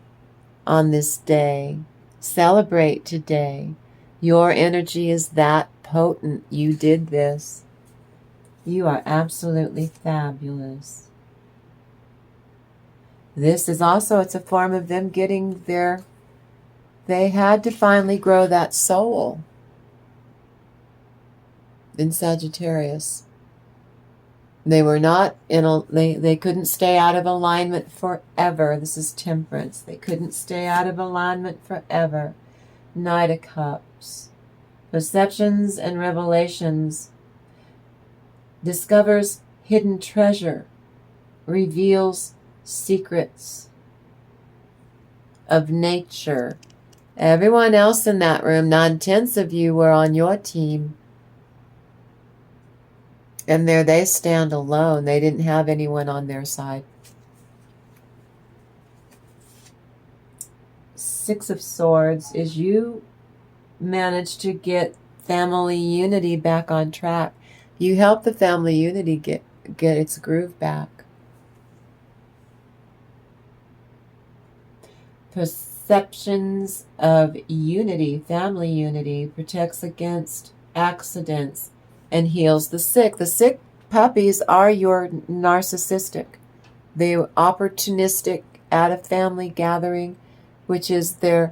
on this day. Celebrate today. Your energy is that potent. You did this. You are absolutely fabulous. This is also, it's a form of them getting their, they had to finally grow that soul in Sagittarius. They were not in a, they couldn't stay out of alignment forever. This is Temperance. They couldn't stay out of alignment forever. Knight of Cups. Perceptions and revelations. Discovers hidden treasure. Reveals secrets of nature. Everyone else in that room, 9/10 of you were on your team. And there they stand alone. They didn't have anyone on their side. Six of Swords is you managed to get family unity back on track. You helped the family unity get its groove back. Perceptions of unity, family unity, protects against accidents and heals the sick. The sick puppies are your narcissistic. They were opportunistic at a family gathering. which is they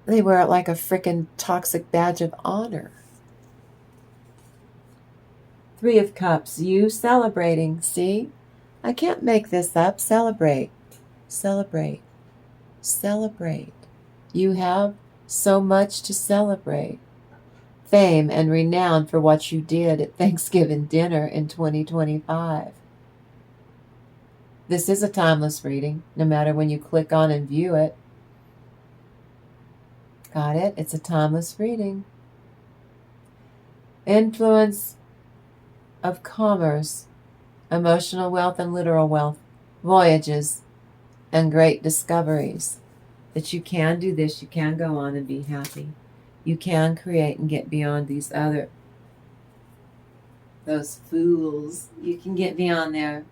wear it like a frickin' toxic badge of honor. 3 of Cups, you celebrating, see? I can't make this up. Celebrate, celebrate, celebrate. You have so much to celebrate. Fame and renown for what you did at Thanksgiving dinner in 2025. This is a timeless reading, no matter when you click on and view it. Got it? It's a timeless reading. Influence of commerce, emotional wealth and literal wealth, voyages, and great discoveries. That you can do this, you can go on and be happy. You can create and get beyond those fools. You can get beyond their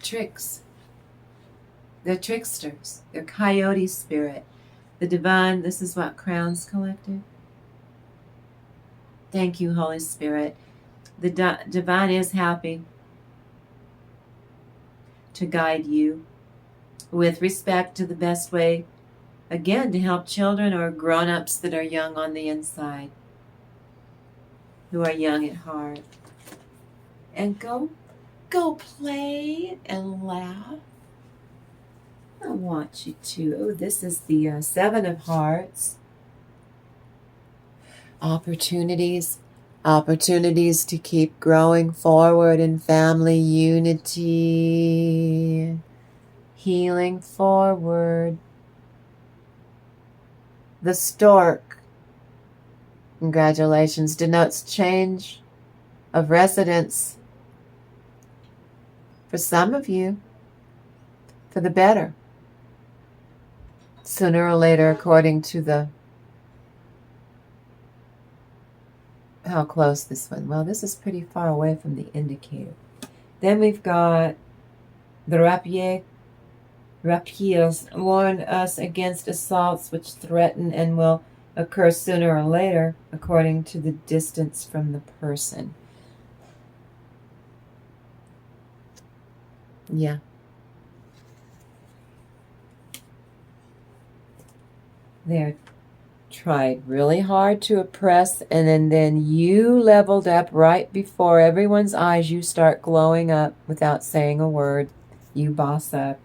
tricks. They're tricksters. They're coyote spirit. The divine, this is what crowns collective. Thank you, Holy Spirit. The divine is happy to guide you with respect to the best way, again, to help children or grown-ups that are young on the inside, who are young at heart. And go play and laugh. I want you to. Oh, this is the 7 of Hearts. Opportunities to keep growing forward in family unity, healing forward. The stork, congratulations, denotes change of residence for some of you, for the better. Sooner or later, according to how close this one. Well, this is pretty far away from the indicator. Then we've got the rapiers warn us against assaults which threaten and will occur sooner or later, according to the distance from the person. Yeah. They're tried really hard to oppress, and then you leveled up right before everyone's eyes. You start glowing up without saying a word. You boss up.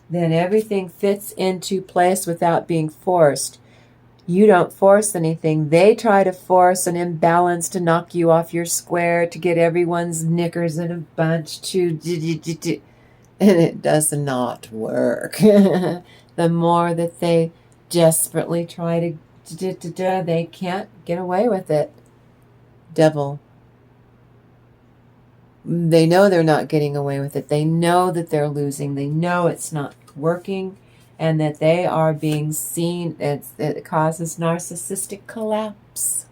Then everything fits into place without being forced. You don't force anything. They try to force an imbalance to knock you off your square, to get everyone's knickers in a bunch, and it does not work. The more that they desperately try to they can't get away with it. Devil. They know they're not getting away with it. They know that they're losing. They know it's not working, and that they are being seen. It causes narcissistic collapse.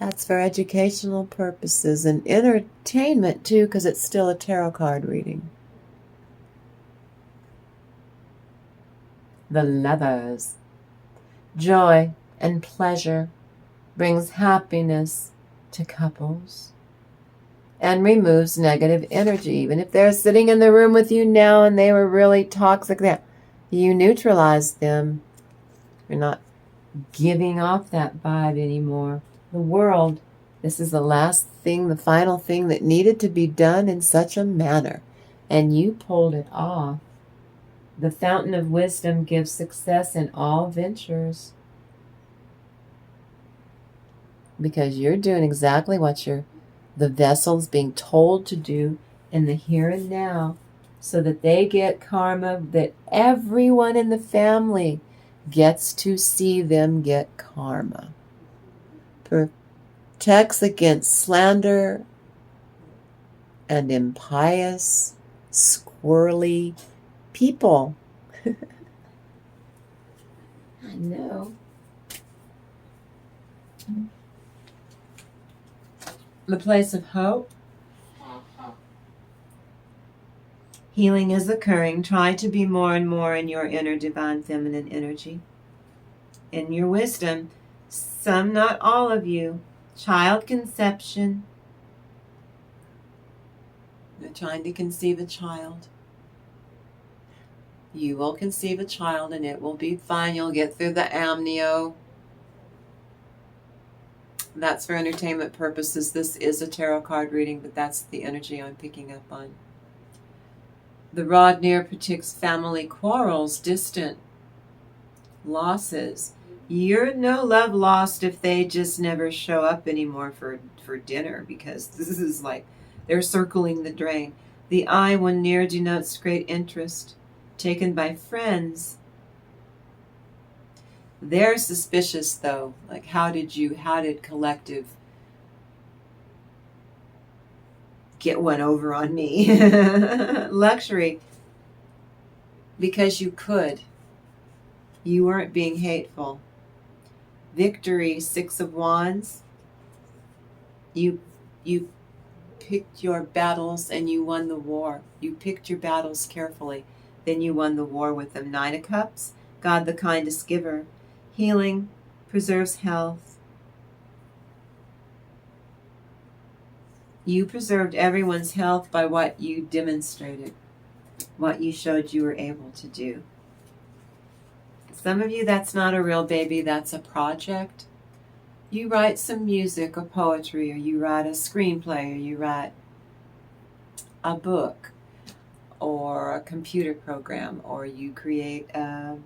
That's for educational purposes and entertainment too, because it's still a tarot card reading. The Lovers. Joy and pleasure brings happiness to couples and removes negative energy. Even if they're sitting in the room with you now and they were really toxic, you neutralize them. You're not giving off that vibe anymore. The world, this is the last thing, the final thing that needed to be done in such a manner, and you pulled it off. The fountain of wisdom gives success in all ventures, because you're doing exactly what the vessel's being told to do in the here and now, so that they get karma, that everyone in the family gets to see them get karma. Protects against slander and impious, squirrely people. I know. The place of hope. Healing is occurring. Try to be more and more in your inner divine feminine energy. In your wisdom, some, not all of you, child conception, They're trying to conceive a child. You will conceive a child and it will be fine. You'll get through the amnio. That's for entertainment purposes. This is a tarot card reading, but that's the energy I'm picking up on. The rod near predicts family quarrels, distant losses. You're no love lost if they just never show up anymore for dinner, because this is like they're circling the drain. The eye, when near, denotes great interest taken by friends. They're suspicious though. Like, how did collective get one over on me? Luxury. Because you could. You weren't being hateful. Victory, 6 of Wands. You picked your battles and you won the war. You picked your battles carefully. Then you won the war with them. 9 of Cups. God, the kindest giver. Healing preserves health. You preserved everyone's health by what you demonstrated, what you showed you were able to do. Some of you, that's not a real baby, that's a project. You write some music or poetry, or you write a screenplay, or you write a book, or a computer program, or you create a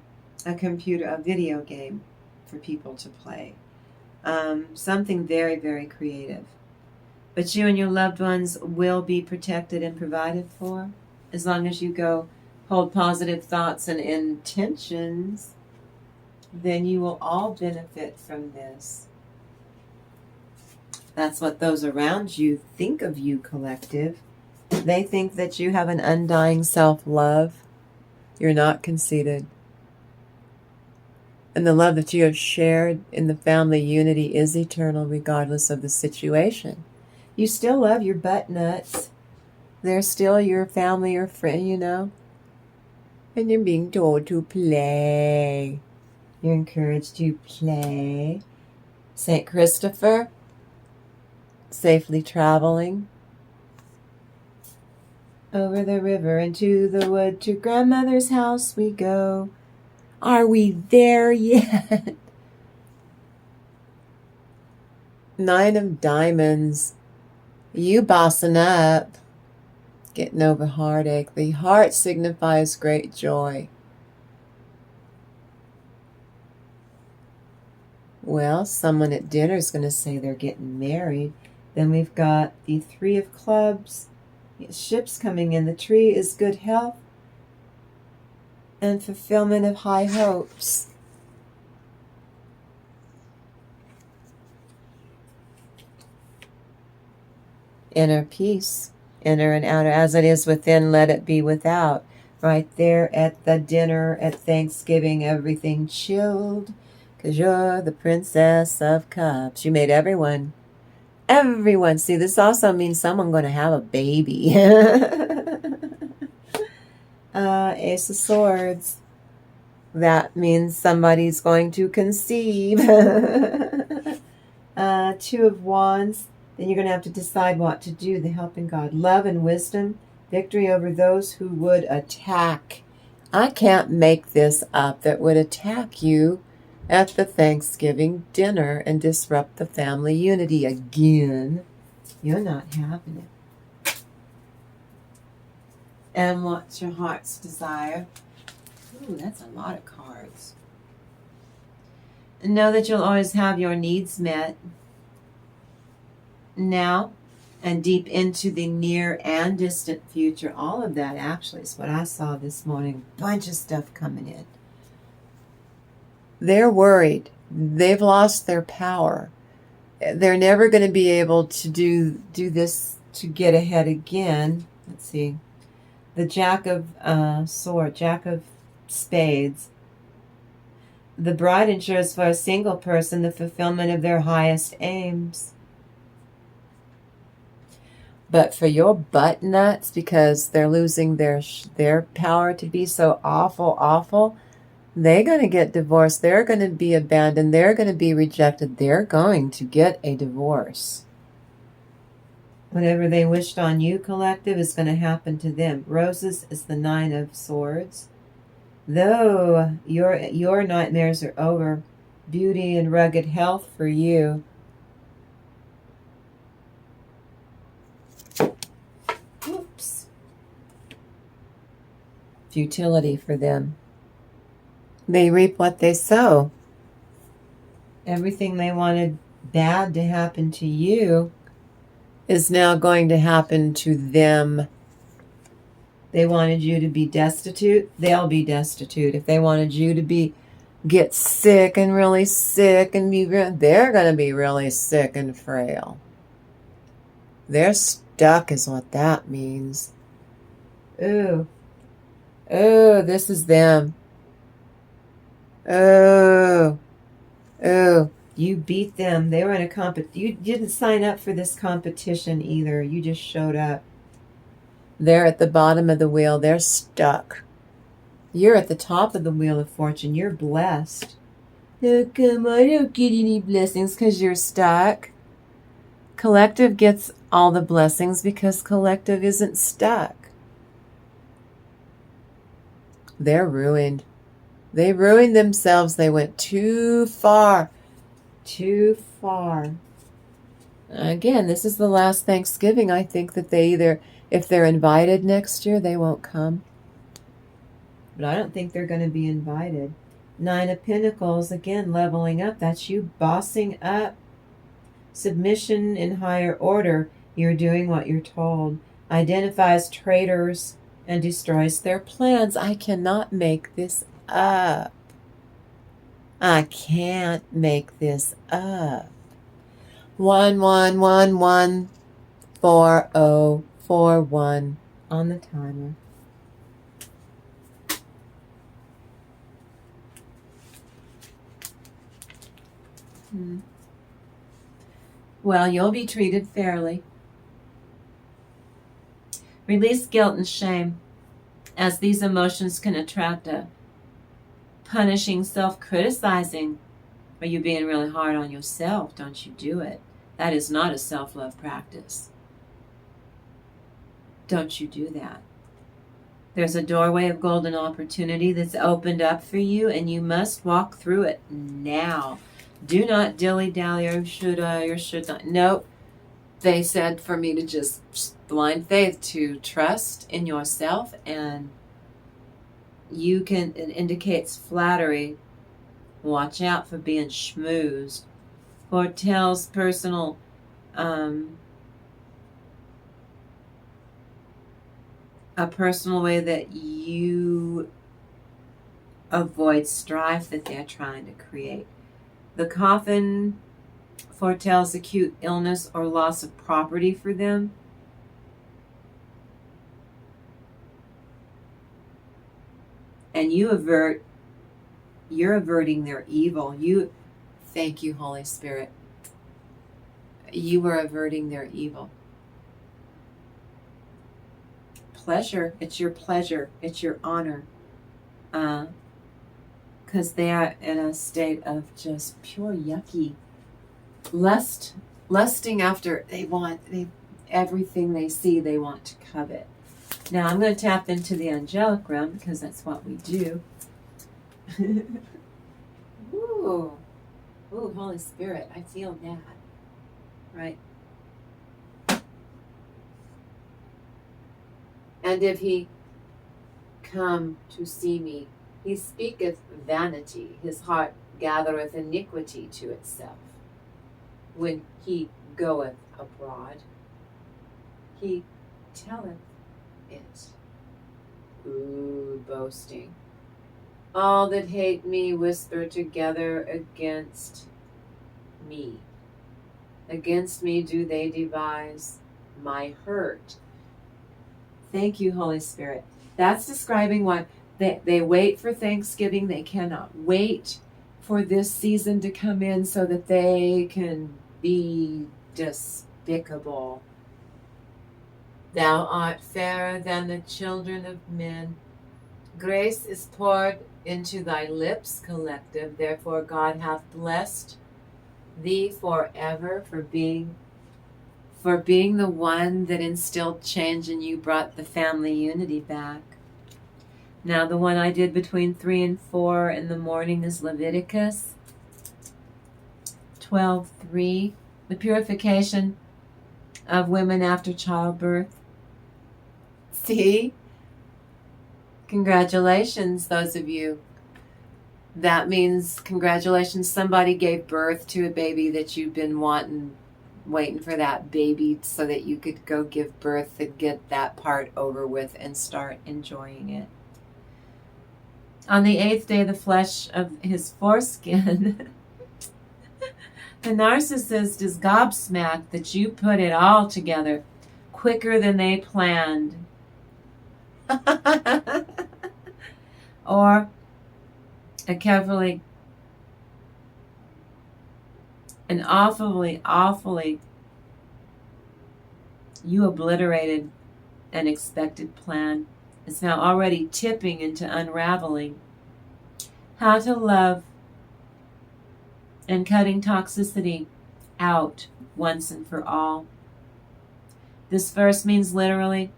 video game for people to play. Something very, very creative. But you and your loved ones will be protected and provided for as long as you go hold positive thoughts and intentions. Then you will all benefit from this. That's what those around you think of you, collective. They think that you have an undying self-love. You're not conceited. And the love that you have shared in the family unity is eternal regardless of the situation. You still love your butt nuts. They're still your family or friend, you know. And you're being told to play. You're encouraged to play. St. Christopher, safely traveling over the river into the wood, to grandmother's house we go. Are we there yet? 9 of Diamonds. You bossing up, getting over heartache. The heart signifies great joy. Well, someone at dinner is going to say they're getting married. Then we've got the 3 of Clubs. Ships coming in. The tree is good health and fulfillment of high hopes. Inner peace, inner and outer. As it is within, let it be without. Right there at the dinner at Thanksgiving, everything chilled. Because you're the Princess of Cups. You made everyone. See, this also means someone going to have a baby. Ace of Swords. That means somebody's going to conceive. 2 of Wands. Then you're going to have to decide what to do. The helping God. Love and wisdom. Victory over those who would attack. I can't make this up. That would attack you at the Thanksgiving dinner and disrupt the family unity again. You're not having it. And what's your heart's desire? Ooh, that's a lot of cards. And know that you'll always have your needs met. Now and deep into the near and distant future. All of that actually is what I saw this morning. A bunch of stuff coming in. They're worried. They've lost their power. They're never going to be able to do this to get ahead again. Let's see. The Jack of Jack of Spades. The bride ensures for a single person the fulfillment of their highest aims. But for your butt nuts, because they're losing their power to be so awful, they're going to get divorced. They're going to be abandoned. They're going to be rejected. They're going to get a divorce. Whatever they wished on you, collective, is going to happen to them. Roses is the 9 of Swords. Though your nightmares are over, beauty and rugged health for you. Oops. Futility for them. They reap what they sow. Everything they wanted bad to happen to you is now going to happen to them. They wanted you to be destitute, they'll be destitute. If they wanted you to get sick and really sick and they're going to be really sick and frail. They're stuck is what that means. Ooh. Oh, this is them. Oh. Oh. You beat them. They were in a competition. You didn't sign up for this competition either. You just showed up. They're at the bottom of the wheel. They're stuck. You're at the top of the wheel of fortune. You're blessed. How come I don't get any blessings? Because you're stuck. Collective gets all the blessings because collective isn't stuck. They're ruined. They ruined themselves. They went too far. Too far. Again, this is the last Thanksgiving. I think that they either, if they're invited next year, they won't come. But I don't think they're going to be invited. 9 of Pentacles, again, leveling up. That's you bossing up. Submission in higher order. You're doing what you're told. Identifies traitors and destroys their plans. I cannot make this up. I can't make this up. 11114041 on the timer. Well, you'll be treated fairly. Release guilt and shame, as these emotions can attract a punishing self-criticizing. Are you being really hard on yourself? Don't you do it. That is not a self-love practice. Don't you do that. There's a doorway of golden opportunity that's opened up for you, and you must walk through it now. Do not dilly-dally, or should I, or should not. Nope. They said for me to just blind faith, to trust in yourself, and you can, it indicates flattery. Watch out for being schmoozed. Foretells personal, a personal way that you avoid strife that they're trying to create. The coffin foretells acute illness or loss of property for them. And you're averting their evil. Thank you, Holy Spirit. You are averting their evil. Pleasure. It's your pleasure. It's your honor. Because they are in a state of just pure yucky lusting after. Everything they see, they want to covet. Now I'm going to tap into the angelic realm because that's what we do. Ooh, Holy Spirit, I feel that. Right. And if he come to see me, he speaketh vanity, his heart gathereth iniquity to itself. When he goeth abroad, he telleth it. Ooh, boasting. All that hate me whisper together against me. Against me do they devise my hurt. Thank you, Holy Spirit. That's describing what they wait for Thanksgiving. They cannot wait for this season to come in so that they can be despicable. Thou art fairer than the children of men. Grace is poured into thy lips, collective. Therefore God hath blessed thee forever for being for being the one that instilled change and you brought the family unity back. Now the one I did between 3 and 4 in the morning is Leviticus 12:3, the purification of women after childbirth. See? Congratulations, those of you. That means congratulations, somebody gave birth to a baby that you've been waiting for that baby so that you could go give birth and get that part over with and start enjoying it. On the 8th day, the flesh of his foreskin, the narcissist is gobsmacked that you put it all together quicker than they planned. Or awfully, you obliterated an expected plan. It's now already tipping into unraveling. How to love and cutting toxicity out once and for all. This verse means literally,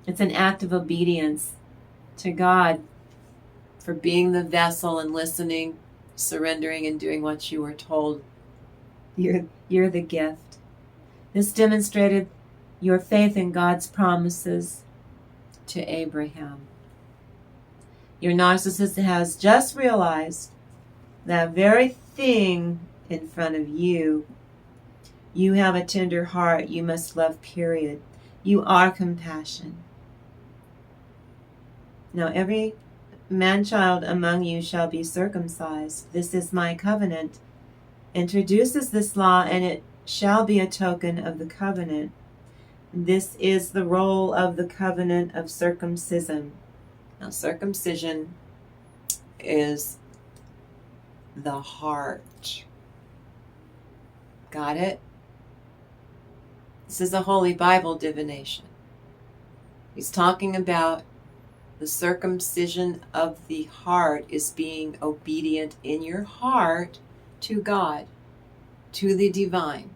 it's an act of obedience to God for being the vessel and listening, surrendering, and doing what you were told. You're the gift. This demonstrated your faith in God's promises to Abraham. Your narcissist has just realized that very thing in front of you. You have a tender heart. You must love, period. You are compassion. Now every man-child among you shall be circumcised. This is my covenant. Introduces this law, and it shall be a token of the covenant. This is the role of the covenant of circumcision. Now, circumcision is the heart. Got it? This is a Holy Bible divination. He's talking about the circumcision of the heart is being obedient in your heart to God, to the divine.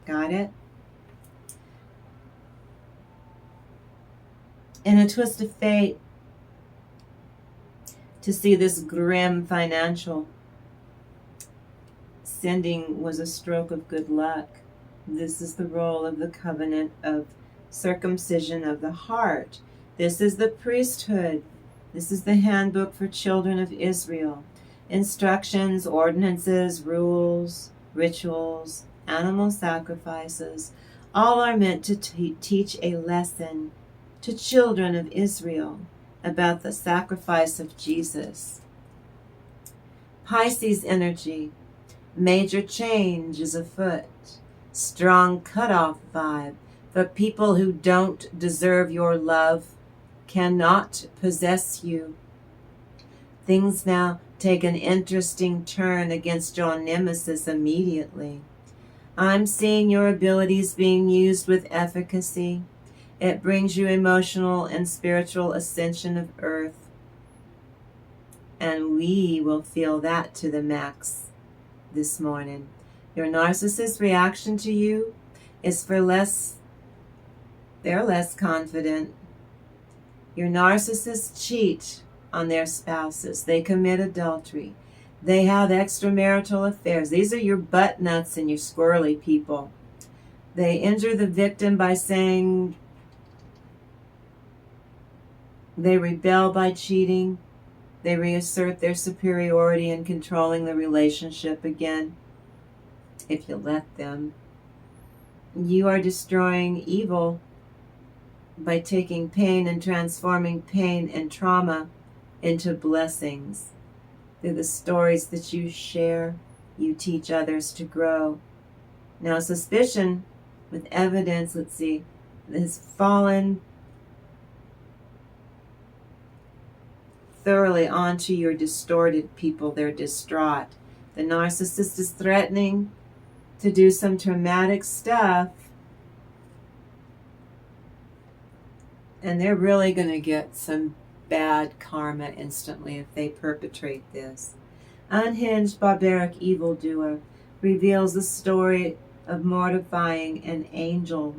Got it? In a twist of fate, to see this grim financial sending was a stroke of good luck. This is the role of the covenant of circumcision of the heart. This is the priesthood. This is the handbook for children of Israel. Instructions, ordinances, rules, rituals, animal sacrifices, all are meant to teach a lesson to children of Israel about the sacrifice of Jesus. Pisces energy, major change is afoot. Strong cutoff vibe. The people who don't deserve your love cannot possess you. Things now take an interesting turn against your nemesis immediately. I'm seeing your abilities being used with efficacy. It brings you emotional and spiritual ascension of earth. And we will feel that to the max this morning. Your narcissist's reaction to you is they're less confident. Your narcissists cheat on their spouses. They commit adultery. They have extramarital affairs. These are your butt nuts and your squirrely people. They injure the victim by saying they rebel by cheating. They reassert their superiority in controlling the relationship again, if you let them. You are destroying evil by taking pain and transforming pain and trauma into blessings. Through the stories that you share, you teach others to grow. Now, suspicion with evidence, let's see, has fallen thoroughly onto your distorted people. They're distraught. The narcissist is threatening to do some traumatic stuff, and they're really going to get some bad karma instantly if they perpetrate this. Unhinged, barbaric evildoer reveals the story of mortifying an angel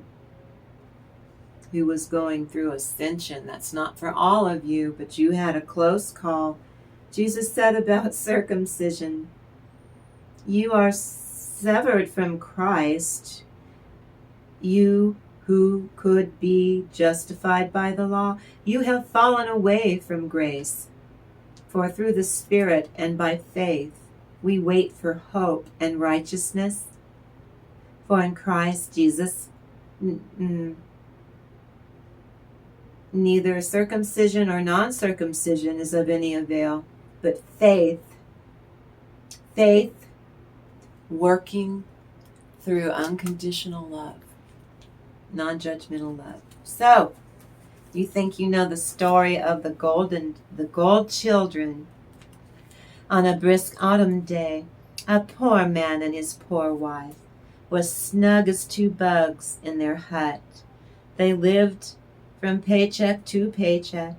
who was going through ascension. That's not for all of you, but you had a close call. Jesus said about circumcision, you are severed from Christ, you who could be justified by the law. You have fallen away from grace. For through the Spirit and by faith, we wait for hope and righteousness. For in Christ Jesus, neither circumcision or non-circumcision is of any avail, but faith working through unconditional love, non-judgmental love. So, you think you know the story of the gold children. On a brisk autumn day, a poor man and his poor wife was snug as two bugs in their hut. They lived from paycheck to paycheck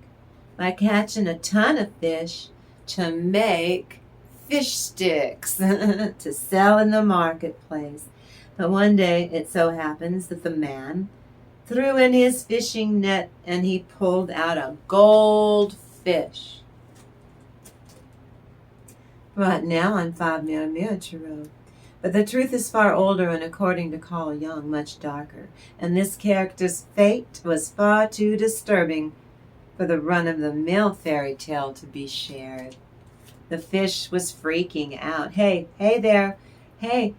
by catching a ton of fish to make fish sticks to sell in the marketplace. But one day it so happens that the man threw in his fishing net and he pulled out a goldfish. Right now on 5mm Tarot. But the truth is far older and, according to Carl Jung, much darker. And this character's fate was far too disturbing for the run-of-the-mill fairy tale to be shared. The fish was freaking out. Hey there. Hey,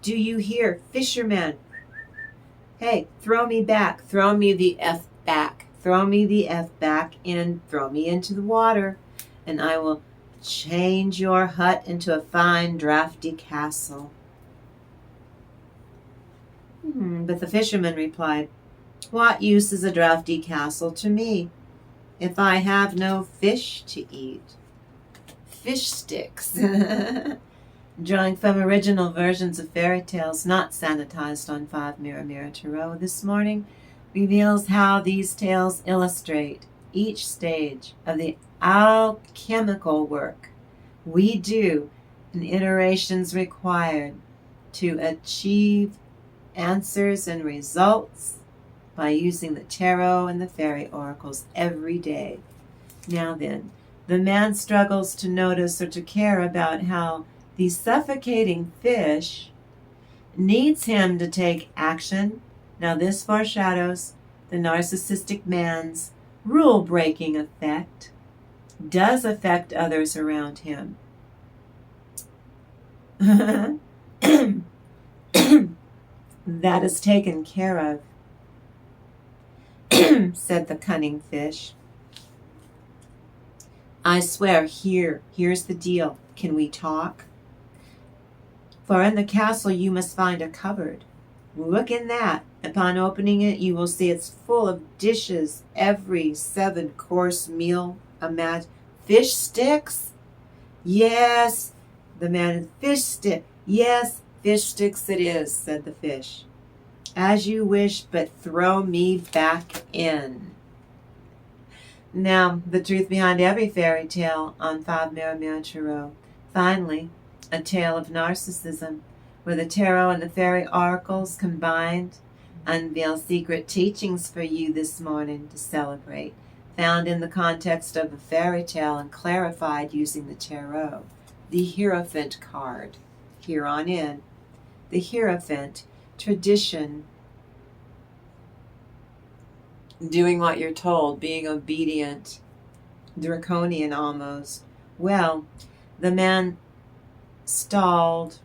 do you hear? Fisherman. Hey, throw me back. Throw me the F back. Throw me the F back and throw me into the water, and I will change your hut into a fine, drafty castle. But the fisherman replied, what use is a drafty castle to me if I have no fish to eat? Fish sticks. Drawing from original versions of fairy tales not sanitized on 5mm Tarot, this morning reveals how these tales illustrate each stage of the alchemical work we do and iterations required to achieve answers and results by using the tarot and the fairy oracles every day. Now then, the man struggles to notice or to care about how the suffocating fish needs him to take action. Now this foreshadows the narcissistic man's rule-breaking effect does affect others around him. That is taken care of, said the cunning fish. I swear, here's the deal. Can we talk? For in the castle you must find a cupboard. Look in that. Upon opening it, you will see it's full of dishes, every 7-course meal. Fish sticks? Yes, the man. Fish stick. Yes, fish sticks it is, said the fish. As you wish, but throw me back in. Now, the truth behind every fairy tale on 5mm Tarot. Finally, a tale of narcissism, where the tarot and the fairy oracles combined unveil secret teachings for you this morning to celebrate, found in the context of a fairy tale and clarified using the tarot. The Hierophant card, here on in. The Hierophant, tradition, doing what you're told, being obedient, draconian almost. Well, the man stalled.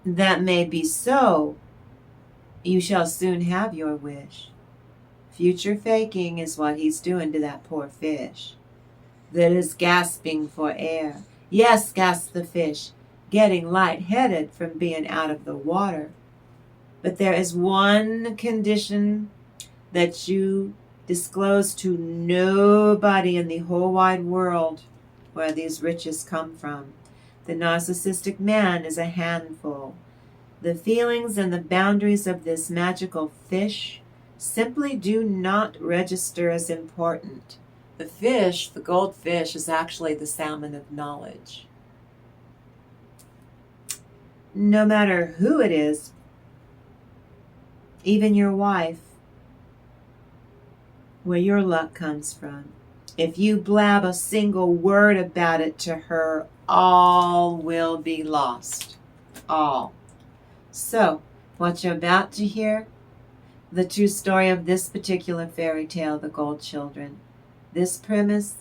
That may be so. You shall soon have your wish. Future faking is what he's doing to that poor fish that is gasping for air. Yes, gasped the fish, getting lightheaded from being out of the water. But there is one condition that you disclose to nobody in the whole wide world where these riches come from. The narcissistic man is a handful. The feelings and the boundaries of this magical fish simply do not register as important. The fish, the goldfish, is actually the salmon of knowledge. no matter who it is, even your wife, where your luck comes from. If you blab a single word about it to her, all will be lost. All. So, what you're about to hear, the true story of this particular fairy tale, The Gold Children. This premise,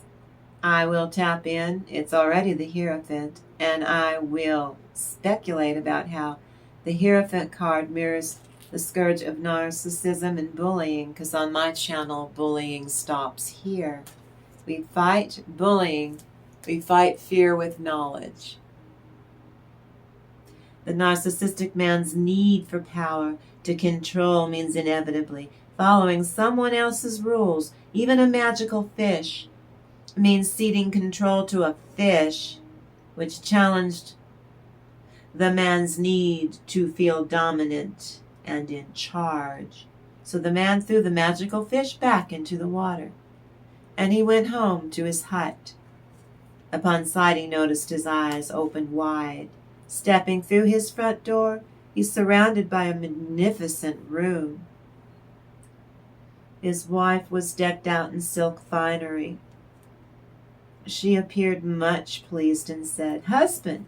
I will tap in. It's already the Hierophant, and I will speculate about how the Hierophant card mirrors the scourge of narcissism and bullying, because on my channel, bullying stops here. We fight bullying. We fight fear with knowledge. The narcissistic man's need for power to control means inevitably following someone else's rules. Even a magical fish means ceding control to a fish, which challenged the man's need to feel dominant and in charge. So the man threw the magical fish back into the water, and he went home to his hut. Upon sight, he noticed his eyes open wide. Stepping through his front door, he's surrounded by a magnificent room. His wife was decked out in silk finery. She appeared much pleased and said, "Husband,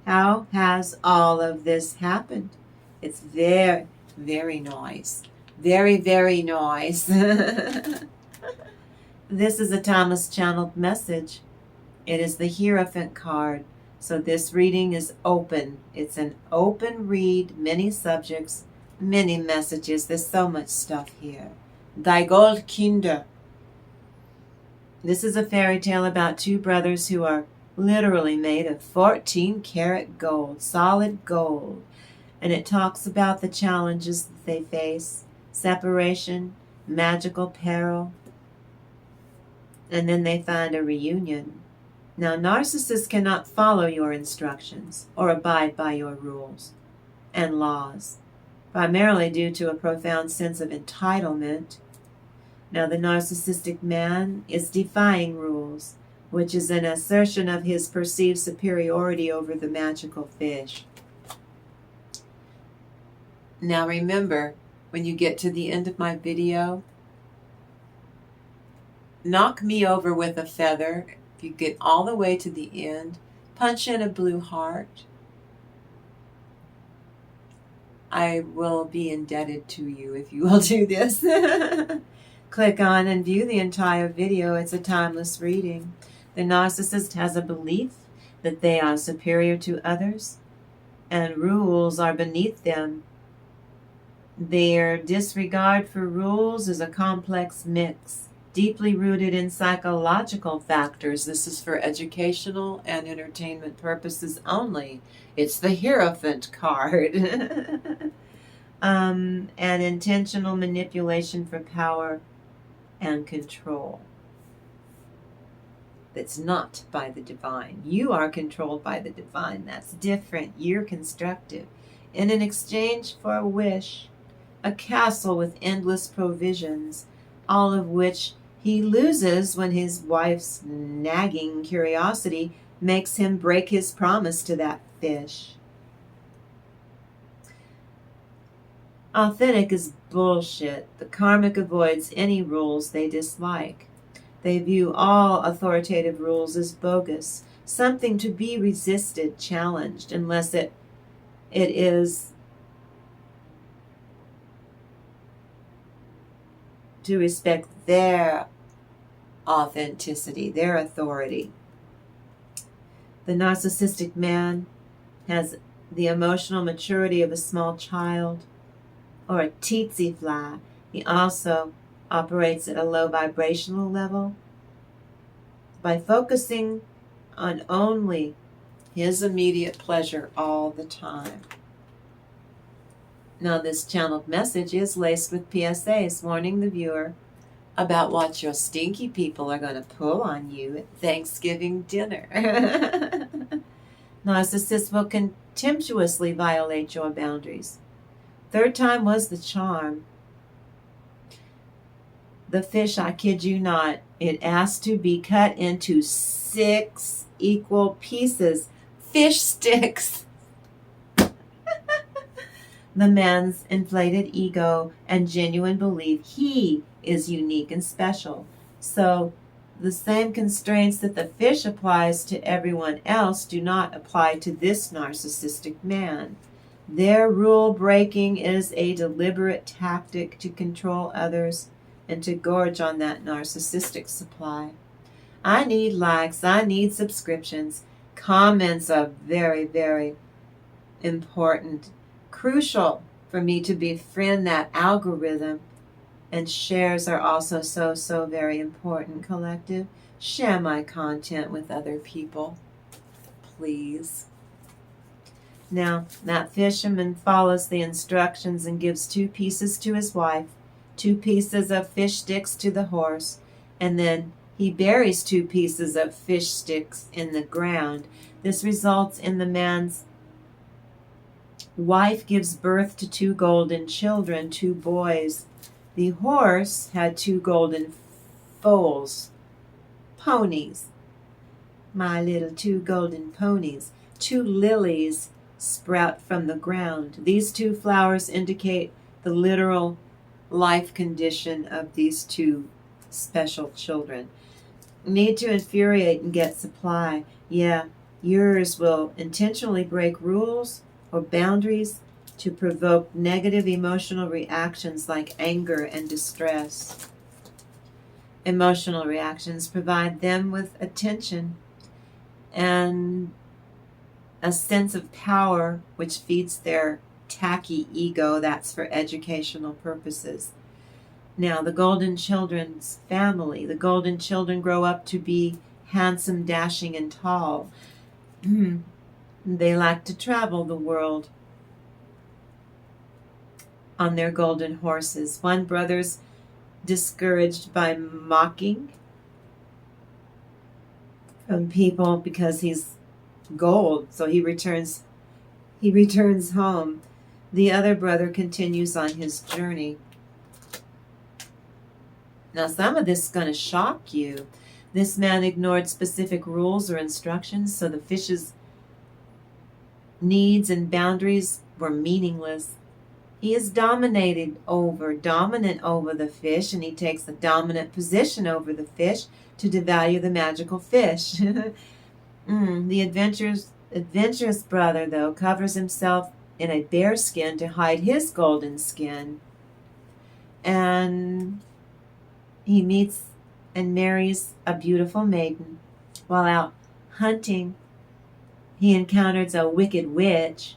how has all of this happened?" It's very, very nice. Very, very nice. This is a Thomas channeled message. It is the Hierophant card. So this reading is open. It's an open read, many subjects, many messages. There's so much stuff here. Die Gold Kinder. This is a fairy tale about two brothers who are literally made of 14-karat gold, solid gold. And it talks about the challenges that they face, separation, magical peril, and then they find a reunion. Now, narcissists cannot follow your instructions or abide by your rules and laws, primarily due to a profound sense of entitlement. Now, the narcissistic man is defying rules, which is an assertion of his perceived superiority over the magical fish. Now, remember, when you get to the end of my video, knock me over with a feather. If you get all the way to the end, punch in a blue heart. I will be indebted to you if you will do this. Click on and view the entire video. It's a timeless reading. The narcissist has a belief that they are superior to others and rules are beneath them. Their disregard for rules is a complex mix, deeply rooted in psychological factors. This is for educational and entertainment purposes only. It's the Hierophant card. And intentional manipulation for power and control. That's not by the divine. You are controlled by the divine. That's different. You're constructive. In an exchange for a wish, a castle with endless provisions, all of which he loses when his wife's nagging curiosity makes him break his promise to that fish. Authentic is bullshit. The karmic avoids any rules they dislike. They view all authoritative rules as bogus, something to be resisted, challenged, unless it is to respect their authenticity, their authority. The narcissistic man has the emotional maturity of a small child or a tsetse fly. He also operates at a low vibrational level by focusing on only his immediate pleasure all the time. Now, this channeled message is laced with PSAs warning the viewer about what your stinky people are going to pull on you at Thanksgiving dinner. Narcissists will contemptuously violate your boundaries. Third time was the charm. The fish, I kid you not, it asked to be cut into 6 equal pieces. Fish sticks. the man's inflated ego and genuine belief he is unique and special. So the same constraints that the fish applies to everyone else do not apply to this narcissistic man. Their rule breaking is a deliberate tactic to control others and to gorge on that narcissistic supply. I need likes, I need subscriptions. Comments are very, very important, crucial for me to befriend that algorithm. And shares are also so very important. Collective, share my content with other people, please. Now, that fisherman follows the instructions and gives 2 pieces to his wife, 2 pieces of fish sticks to the horse, and then he buries 2 pieces of fish sticks in the ground. This results in the man's wife gives birth to 2 golden children, 2 boys. The horse had 2 golden foals, ponies, my little 2 golden ponies. 2 lilies sprout from the ground. These 2 flowers indicate the literal life condition of these 2 special children. Need to infuriate and get supply. Yeah, yours will intentionally break rules or boundaries to provoke negative emotional reactions like anger and distress. Emotional reactions provide them with attention and a sense of power, which feeds their tacky ego. That's for educational purposes. Now, the golden children's family. The golden children grow up to be handsome, dashing, and tall. They like to travel the world on their golden horses. One brother's discouraged by mocking from people because he's gold, so he returns home. The other brother continues on his journey. Now, some of this is going to shock you. This man ignored specific rules or instructions, so the fish's needs and boundaries were meaningless. He is dominant over the fish, and he takes a dominant position over the fish to devalue the magical fish. The adventurous brother, though, covers himself in a bear skin to hide his golden skin. And he meets and marries a beautiful maiden. While out hunting, he encounters a wicked witch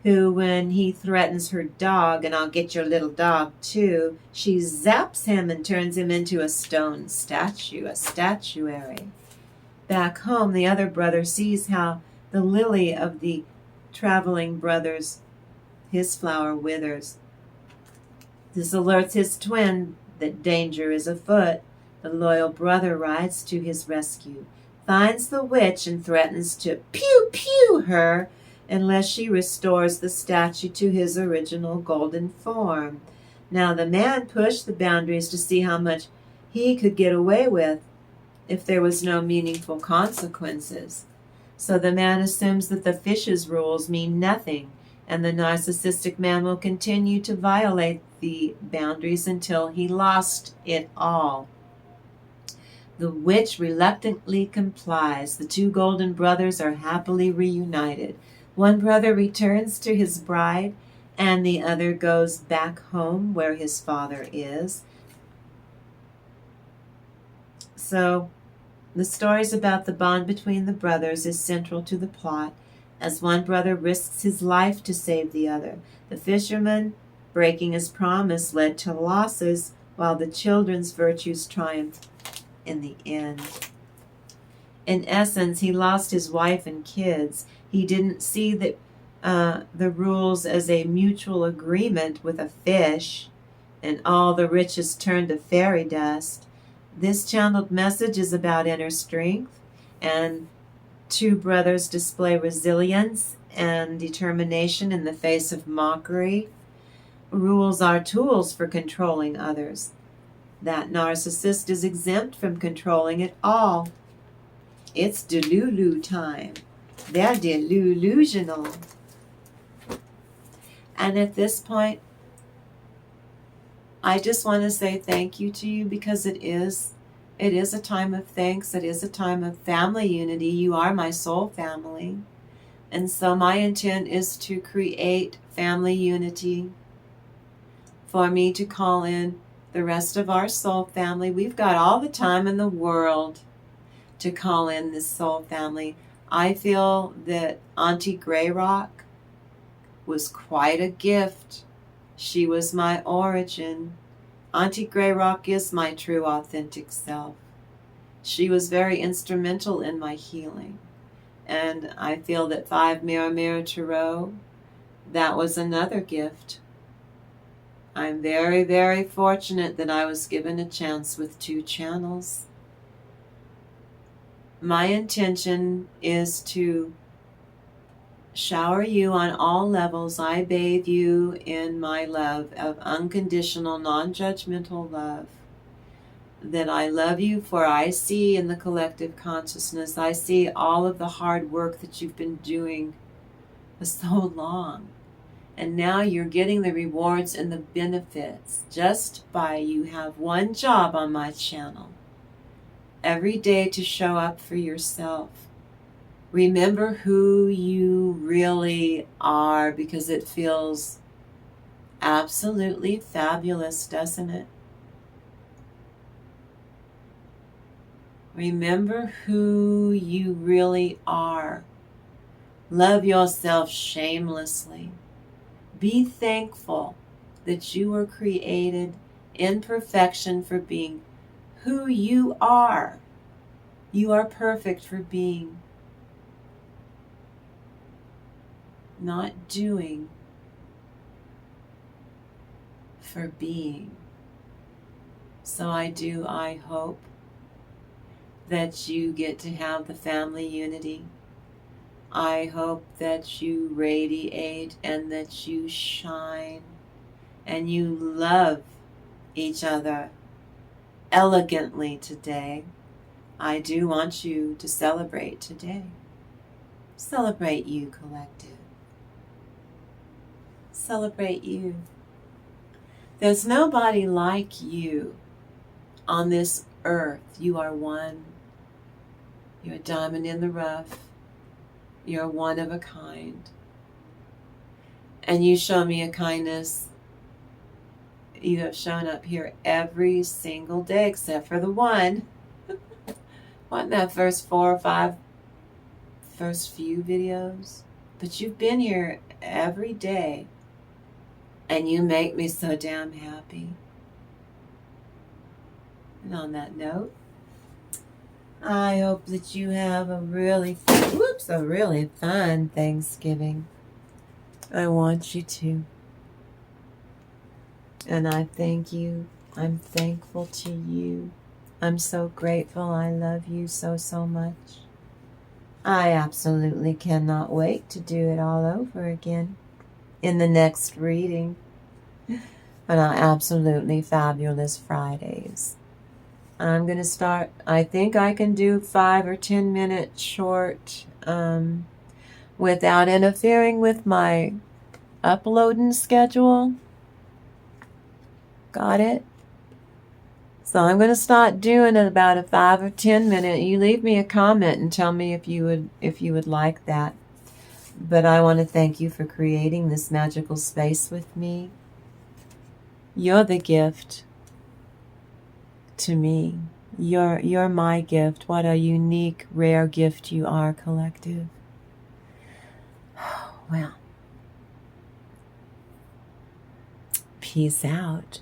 who, when he threatens her dog, and I'll get your little dog too, she zaps him and turns him into a stone statue, a statuary. Back home, the other brother sees how the lily of the traveling brothers, his flower withers. This alerts his twin that danger is afoot. The loyal brother rides to his rescue, finds the witch, and threatens to pew her unless she restores the statue to his original golden form. Now the man pushed the boundaries to see how much he could get away with if there was no meaningful consequences. So the man assumes that the fish's rules mean nothing, and the narcissistic man will continue to violate the boundaries until he lost it all. The witch reluctantly complies. The 2 golden brothers are happily reunited. One brother returns to his bride, and the other goes back home where his father is. So, the stories about the bond between the brothers is central to the plot, as one brother risks his life to save the other. The fisherman, breaking his promise, led to losses, while the children's virtues triumphed in the end. In essence, he lost his wife and kids. He didn't see the rules as a mutual agreement with a fish, and all the riches turned to fairy dust. This channeled message is about inner strength, and 2 brothers display resilience and determination in the face of mockery. Rules are tools for controlling others. That narcissist is exempt from controlling it all. It's Delulu time. They're delusional. And at this point, I just want to say thank you to you, because it is a time of thanks. It is a time of family unity. You are my soul family. And so my intent is to create family unity, for me to call in the rest of our soul family. We've got all the time in the world to call in this soul family. I feel that Auntie Grayrock was quite a gift. She was my origin. Auntie Grayrock is my true authentic self. She was very instrumental in my healing. And I feel that 5 Mirror Mirror Tarot, that was another gift. I'm very, very fortunate that I was given a chance with 2 channels. My intention is to shower you on all levels. I bathe you in my love of unconditional, non-judgmental love. That I love you, for I see in the collective consciousness, I see all of the hard work that you've been doing for so long. And now you're getting the rewards and the benefits just by you have one job on my channel. Every day to show up for yourself. Remember who you really are, because it feels absolutely fabulous, doesn't it? Remember who you really are. Love yourself shamelessly. Be thankful that you were created in perfection for being who you are. You are perfect for being. Not doing, for being. So I hope that you get to have the family unity. I hope that you radiate and that you shine and you love each other elegantly today. I do want you to celebrate today. Celebrate you, collective. Celebrate you. There's nobody like you on this earth. You are one. You're a diamond in the rough. You're one of a kind. And you show me a kindness. You have shown up here every single day except for the one. What in that first 4 or 5 first few videos? But you've been here every day. And you make me so damn happy. And on that note, I hope that you have a really fun Thanksgiving. I want you to. And I thank you. I'm thankful to you. I'm so grateful. I love you so, so much. I absolutely cannot wait to do it all over again in the next reading on our absolutely fabulous Fridays. I'm going to start, I think I can do 5 or 10 minute short without interfering with my uploading schedule. Got it? So I'm going to start doing it about a 5 or 10 minute. You leave me a comment and tell me if you would like that. But I want to thank you for creating this magical space with me. You're the gift to me. You're my gift. What a unique, rare gift you are, collective. Well, peace out.